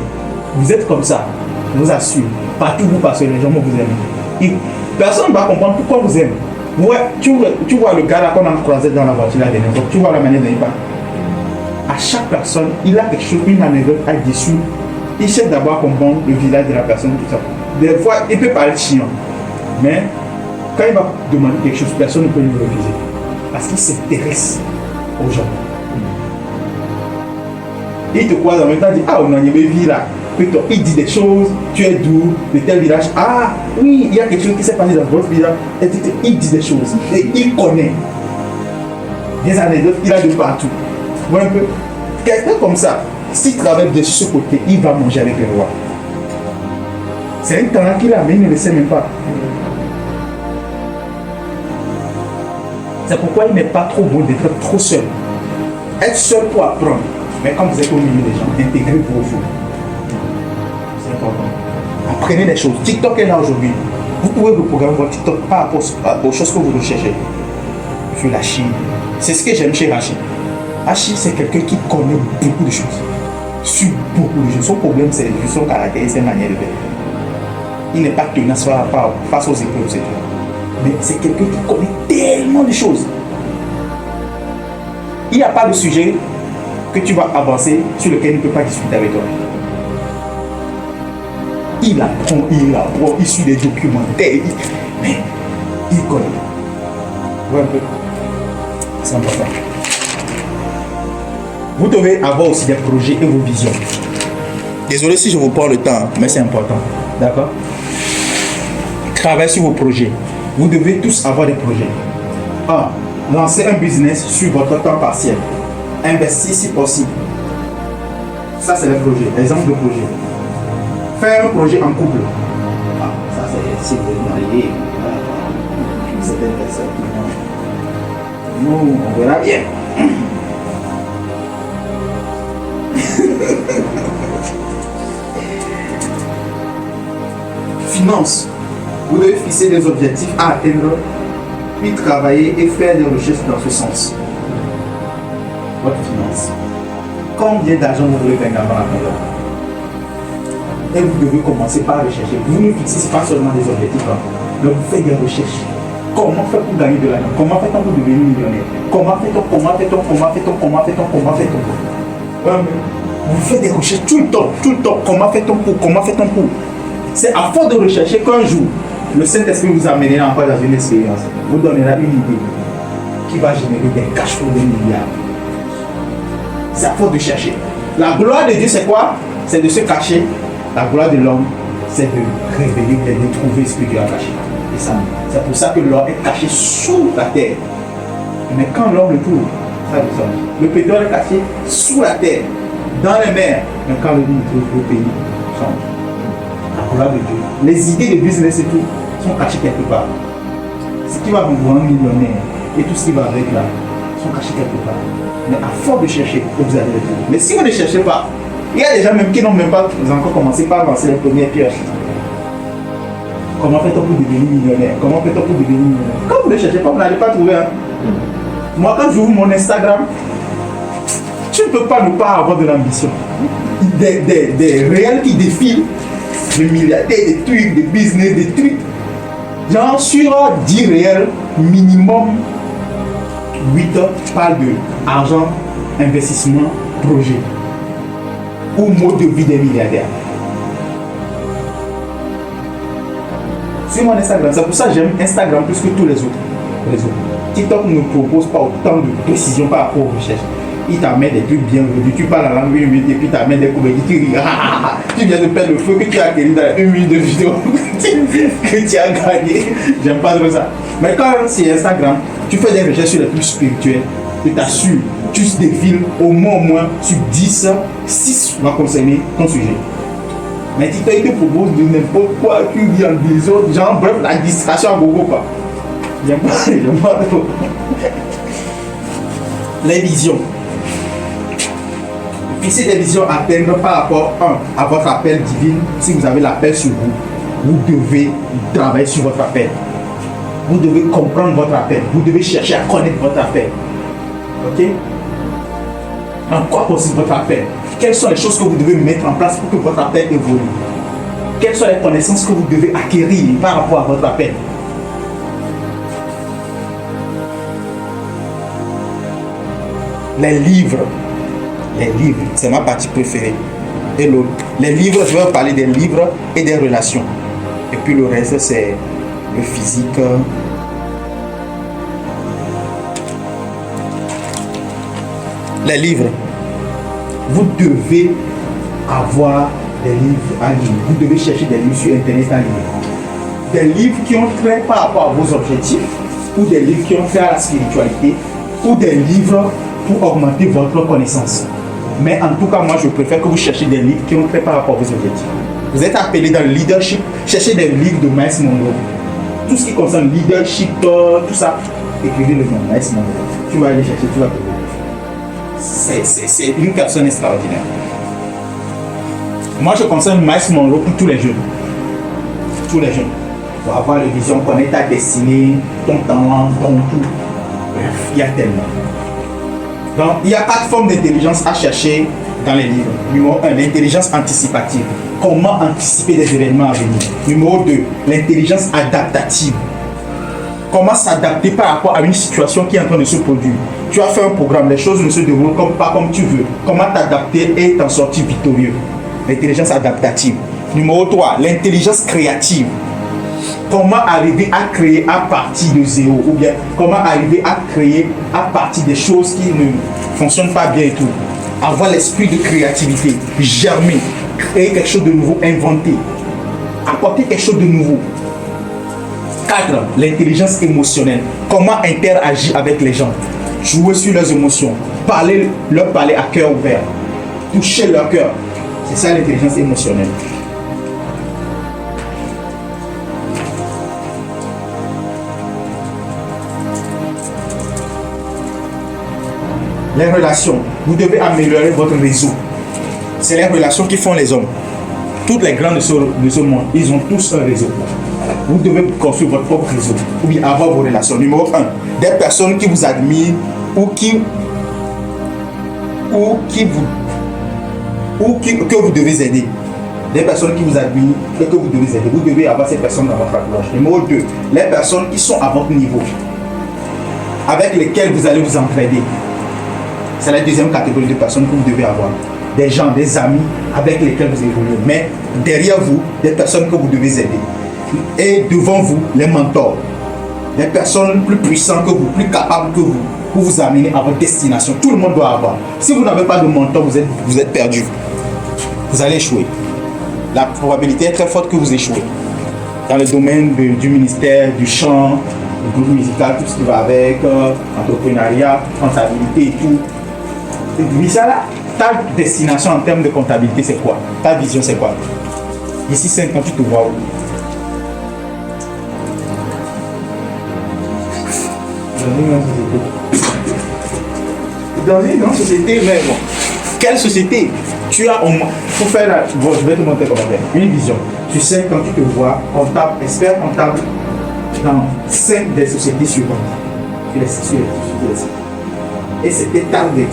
Vous êtes comme ça, je vous assure. Partout vous passez, les gens vous aiment. Personne ne va comprendre pourquoi vous aimez. Ouais, tu vois le gars là qu'on a croisé dans la voiture la dernière fois, tu vois la manière dont il parle. À chaque personne, il a quelque chose, une anecdote à dire dessus. Il cherche d'abord à comprendre le village de la personne, tout ça. Des fois, il peut parler chinois. Mais quand il va demander quelque chose, personne ne peut lui refuser. Parce qu'il s'intéresse aux gens. Il te croise en même temps, il dit, ah, on a une vie là. Il dit des choses, tu es d'où, de tel village. Ah, oui, il y a quelque chose qui s'est passé dans votre village. Et il dit des choses. Et il connaît. Des anecdotes, il a de partout. Vous voyez un peu? Quelqu'un comme ça, s'il travaille de ce côté, il va manger avec le roi. C'est un talent qu'il a, mais il ne le sait même pas. C'est pourquoi il n'est pas trop bon d'être trop seul. Être seul pour apprendre. Mais quand vous êtes au milieu des gens, intégrez-vous au fond. C'est important. Apprenez des choses. TikTok est là aujourd'hui. Vous pouvez reprogrammer votre TikTok par rapport aux choses que vous recherchez. Sur la Chine. C'est ce que j'aime chez Rachid. Rachid, c'est quelqu'un qui connaît beaucoup de choses. Sur beaucoup de choses. Son problème, c'est son caractère et ses manières de faire. Il n'est pas tenace face aux épreuves, c'est tout. Mais c'est quelqu'un qui connaît tellement de choses. Il n'y a pas de sujet que tu vas avancer sur lequel il ne peut pas discuter avec toi. Il apprend, il suit des documentaires, mais il connaît. Ouais, un peu. C'est important. Vous devez avoir aussi des projets et vos visions. Désolé si je vous prends le temps, mais c'est important. D'accord? Travaillez sur vos projets. Vous devez tous avoir des projets. 1. Lancez un business sur votre temps partiel. Investir si possible. Ça, c'est le projet. Exemple de projet. Faire un projet en couple. Ça, c'est si vous êtes marié. Certaines personnes. Nous, on verra bien. Finance. Vous devez fixer des objectifs à atteindre, puis travailler et faire des recherches dans ce sens. Votre finance. Combien d'argent vous voulez gagner avant la période? Et vous devez commencer par rechercher. Vous ne fixez pas seulement des objectifs, mais vous faites des recherches. Comment faire pour gagner de l'argent? Comment fait-on pour devenir millionnaire? Comment fait-on? Vous faites des recherches tout le temps. Comment fait-on pour? C'est à force de rechercher qu'un jour, le Saint-Esprit vous amènera encore dans une expérience, vous donnera une idée qui va générer des cash flows de milliards. C'est à force de chercher. La gloire de Dieu, c'est quoi? C'est de se cacher. La gloire de l'homme, c'est de révéler, de trouver ce que Dieu a caché. Et ça, c'est pour ça que l'or est caché sous la terre. Mais quand l'homme le trouve, ça descend. Le pétrole est caché sous la terre, dans les mers. Mais quand l'homme le trouve, le pays change. La gloire de Dieu. Les idées de business et tout sont cachées quelque part. Ce qui va vous rendre millionnaire et tout ce qui va avec là sont cachés quelque part. Mais à force de chercher, vous allez le trouver. Mais si vous ne cherchez pas, il y a des gens même qui n'ont même pas encore commencé par avancer les premières pierres. Comment fait-on pour devenir millionnaire? Quand vous ne cherchez pas, vous n'allez pas trouver. Moi, quand j'ouvre mon Instagram, tu ne peux pas ne pas avoir de l'ambition. Des réels qui défilent, des milliardaires, des trucs, des business, des trucs. Genre, sur 10 réels, minimum 8 parlent de argent, investissement, projet. Ou mode de vie des milliardaires. Sur mon Instagram, c'est pour ça que j'aime Instagram plus que tous les autres. TikTok ne propose pas autant de précision par rapport aux recherches. Il t'amène des trucs bien venus, tu parles la langue 1 minute et puis t'amènes des comédies, tu ris, tu viens de perdre le feu que tu as acquis dans 1 minute de vidéo que tu as gagné. J'aime pas trop ça. Mais quand c'est Instagram, tu fais des recherches sur les trucs spirituels, je t'assure, tu te défiles au moins sur 10, 6 va concerner ton sujet. Mais TikTok il te propose de n'importe quoi, tu ris en désordre, genre bref, la distraction à gogo quoi. J'aime pas trop. Les visions. Fixez des visions à atteindre par rapport à votre appel divin. Si vous avez l'appel sur vous, vous devez travailler sur votre appel. Vous devez comprendre votre appel. Vous devez chercher à connaître votre appel. Ok? En quoi consiste votre appel? Quelles sont les choses que vous devez mettre en place pour que votre appel évolue? Quelles sont les connaissances que vous devez acquérir par rapport à votre appel? Les livres, c'est ma partie préférée. Et l'autre, les livres, je vais parler des livres et des relations. Et puis le reste, c'est le physique. Les livres, vous devez avoir des livres à lire. Vous devez chercher des livres sur Internet à lire. Des livres qui ont trait par rapport à vos objectifs, ou des livres qui ont trait à la spiritualité, ou des livres pour augmenter votre connaissance. Mais en tout cas, moi, je préfère que vous cherchiez des livres qui ont trait par rapport à vos objectifs. Vous êtes appelé dans le leadership, cherchez des livres de Miles Monroe. Tout ce qui concerne leadership, tout ça, écrivez le nom Miles Monroe. Tu vas aller chercher, tu vas trouver. C'est une personne extraordinaire. Moi, je conseille Miles Monroe pour tous les jeunes. Tous les jeunes. Pour avoir une vision, connaître ta destinée, ton talent, ton tout. Bref, il y a tellement. Donc, il y a 4 formes d'intelligence à chercher dans les livres. Numéro 1, l'intelligence anticipative. Comment anticiper des événements à venir. Numéro 2, l'intelligence adaptative. Comment s'adapter par rapport à une situation qui est en train de se produire. Tu as fait un programme, les choses ne se déroulent pas comme tu veux. Comment t'adapter et t'en sortir victorieux. L'intelligence adaptative. Numéro 3, l'intelligence créative. Comment arriver à créer à partir de zéro, ou bien comment arriver à créer à partir des choses qui ne fonctionnent pas bien et tout. Avoir l'esprit de créativité, germer, créer quelque chose de nouveau, inventer, apporter quelque chose de nouveau. 4. L'intelligence émotionnelle. Comment interagir avec les gens, jouer sur leurs émotions, leur parler à cœur ouvert, toucher leur cœur. C'est ça l'intelligence émotionnelle. Les relations. Vous devez améliorer votre réseau. C'est les relations qui font les hommes. Toutes les grands de ce monde, ils ont tous un réseau. Vous devez construire votre propre réseau. Ou bien avoir vos relations. Numéro 1. Des personnes qui vous admirent que vous devez aider. Des personnes qui vous admirent et que vous devez aider. Vous devez avoir ces personnes dans votre entourage. Numéro 2. Les personnes qui sont à votre niveau. Avec lesquelles vous allez vous entraider. C'est la deuxième catégorie de personnes que vous devez avoir. Des gens, des amis avec lesquels vous évoluez. Mais derrière vous, des personnes que vous devez aider. Et devant vous, les mentors. Des personnes plus puissantes que vous, plus capables que vous, pour vous amener à votre destination. Tout le monde doit avoir. Si vous n'avez pas de mentor, vous êtes perdu. Vous allez échouer. La probabilité est très forte que vous échouez. Dans le domaine du ministère, du chant, du groupe musical, tout ce qui va avec, entrepreneuriat, comptabilité et tout. Et ça là, ta destination en termes de comptabilité, c'est quoi? Ta vision, c'est quoi? D'ici 5 ans, tu te vois où? Dans une grande société, mais bon. Quelle société? Tu as au moins. Pour faire la. Bon, je vais te montrer comment faire. Une vision. Tu sais, quand tu te vois comptable, expert comptable, dans 5 des sociétés suivantes. sur les sites. Et c'était target.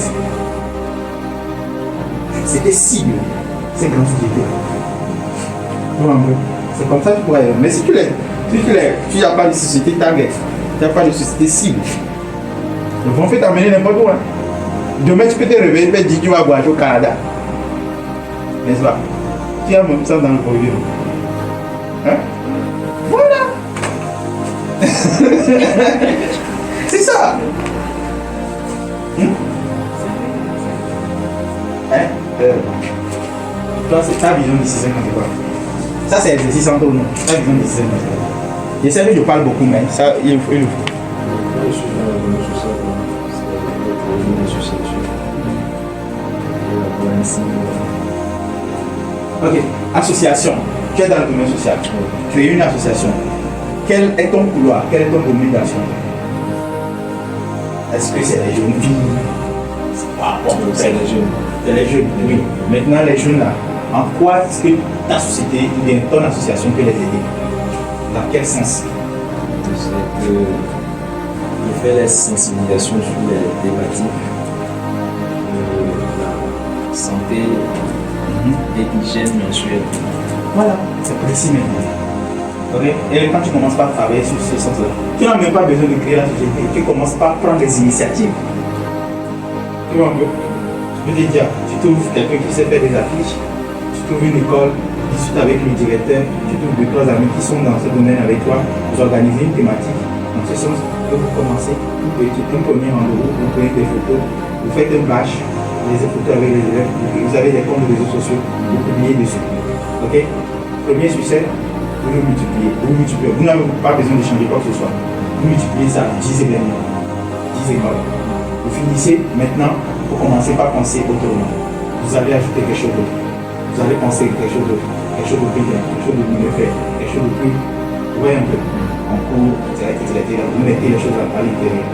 C'était cible. Ces grandes sociétés. C'est comme ça que tu pourrais. Mais si tu n'as pas de société target, tu n'as pas de société cible, ils vont faire t'amener n'importe où. Hein. Demain, tu peux te réveiller et dire que tu vas voyager au Canada. N'est-ce pas? Tu as même ça dans le projet. Hein? Voilà! C'est ça! Hein? Toi, c'est ta vision de 6 ans quand tu parles. Ça, c'est l'exercice entre nous. Ta vision de 6 ans quand tu parles. Je sais que je parle beaucoup, mais ça, il faut. Ok, association. Tu es dans le domaine social. Tu es une association. Quel est ton couloir? Quel est ton domaine d'action? Est-ce que c'est les jeunes filles? C'est les jeunes. C'est les jeunes, oui. Maintenant, les jeunes là, en quoi est-ce que ta société ou bien ton association peut les aider? Dans quel sens? C'est que je fais les sensibilisations sur les thématiques de la santé et hygiène mensuelle. Voilà, c'est précis maintenant. Okay? Et quand tu commences par travailler sur ce sens-là, tu n'as même pas besoin de créer la société, tu commences par prendre des initiatives. Tu vois un peu? Je peux te dire, tu trouves quelqu'un qui sait faire des affiches, tu trouves une école, tu discutes avec le directeur, tu trouves 2-3 amis qui sont dans ce domaine avec toi, vous organisez une thématique. Dans ce sens, que vous commencez, un premier rendez-vous, vous prenez des photos, vous faites un batch, les photos avec les élèves, vous avez des comptes de réseaux sociaux, vous publiez dessus. Ok? Premier succès, vous le multipliez. Vous n'avez pas besoin de changer quoi que ce soit. Vous multipliez ça 10 événements, 10 écoles. Vous finissez maintenant, vous commencez par penser autrement. Vous allez ajouter quelque chose d'autre. Vous allez penser quelque chose d'autre, quelque chose de plus bien, quelque chose de mieux fait, quelque chose de plus. Vous voyez un peu, en cours, etc. Vous mettez les choses à l'intérieur.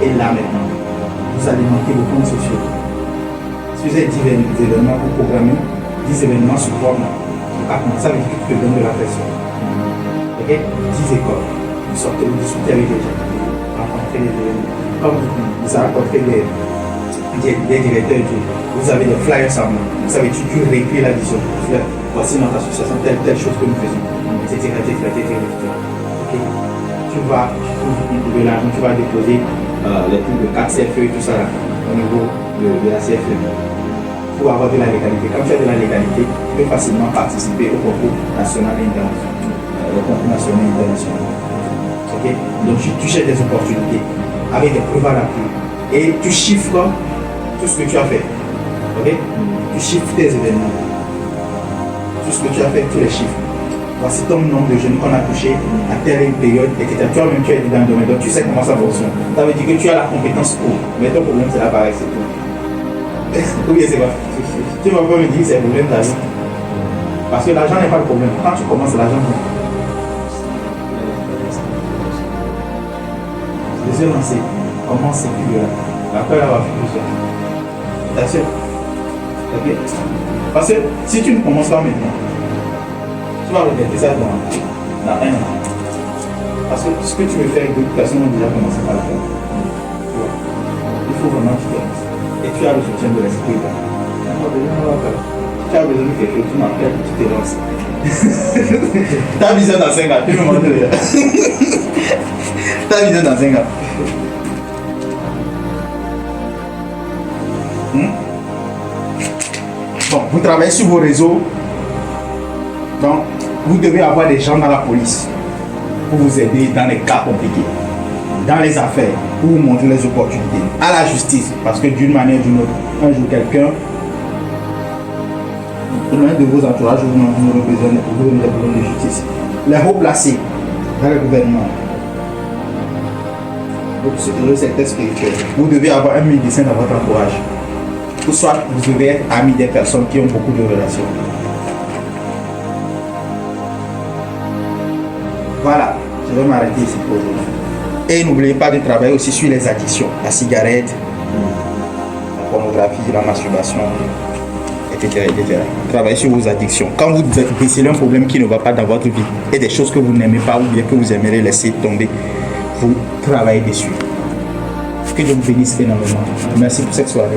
Et là maintenant, vous alimentez vos comptes sociaux. Si vous avez 10 événements pour programmer, 10 événements sur 3 mois. Ça veut dire que tu te donnes de la pression. Ok? 10 écoles. Vous sortez, vous discutez avec les gens. Vous rencontrez les événements. Comme vous rencontrez des directeurs, vous avez des flyers à main. Vous savez, tu réécris la vision. Voici notre association, telle chose que nous faisons. Etc. Ok? Tu vas, de l'argent, tu vas déposer les plus de 4 CFE et tout ça là, au niveau de la CFE. Pour avoir de la légalité. Quand tu as de la légalité, tu peux facilement participer au concours national et international. Le concours national et international. Okay? Donc tu cherches des opportunités avec des preuves à l'appui. Et tu chiffres tout ce que tu as fait. Okay? Tu chiffres tes événements. Tout ce que tu as fait, tu les chiffres. Voici ton nombre de jeunes qu'on a touché à telle période, etc. Toi-même, tu es dans le domaine, donc tu sais comment ça fonctionne. Ça veut dire que tu as la compétence pour. Mais ton problème, c'est l'appareil, c'est tout. Oui, c'est quoi? Tu vas pas me dire que c'est le problème d'argent. Parce que l'argent n'est pas le problème. Quand tu commences, l'argent. Je suis lancé. Comment c'est plus là? Après avoir fait tout ça. T'as sûr? Ok? Parce que si tu ne commences pas maintenant, tu vas regretter ça dans 1 an. Parce que ce que tu veux faire, d'autres personnes ont déjà commencé par le faire. Tu vois? Il faut vraiment que tu commences. Et tu as le soutien de l'esprit là. Tu as besoin de quelque chose, tu m'appelles, tu te lances. Ta vision dans 5 ans, tu me montres rien. Ta vision dans 5 ans. Bon, vous travaillez sur vos réseaux. Donc, vous devez avoir des gens dans la police pour vous aider dans les cas compliqués. Dans les affaires, pour vous montrer les opportunités, à la justice, parce que d'une manière ou d'une autre, un jour quelqu'un, l'un de vos entourages, vous aurez besoin de justice. Les hauts placés dans le gouvernement, donc le secteur spirituel, vous devez avoir un médecin dans votre entourage. Ou soit vous devez être ami des personnes qui ont beaucoup de relations. Voilà, je vais m'arrêter ici pour aujourd'hui. Et n'oubliez pas de travailler aussi sur les addictions, la cigarette, la pornographie, la masturbation, etc. Travaillez sur vos addictions. Quand vous décelez un problème qui ne va pas dans votre vie et des choses que vous n'aimez pas ou bien que vous aimeriez laisser tomber, vous travaillez dessus. Que Dieu vous bénisse énormément. Merci pour cette soirée.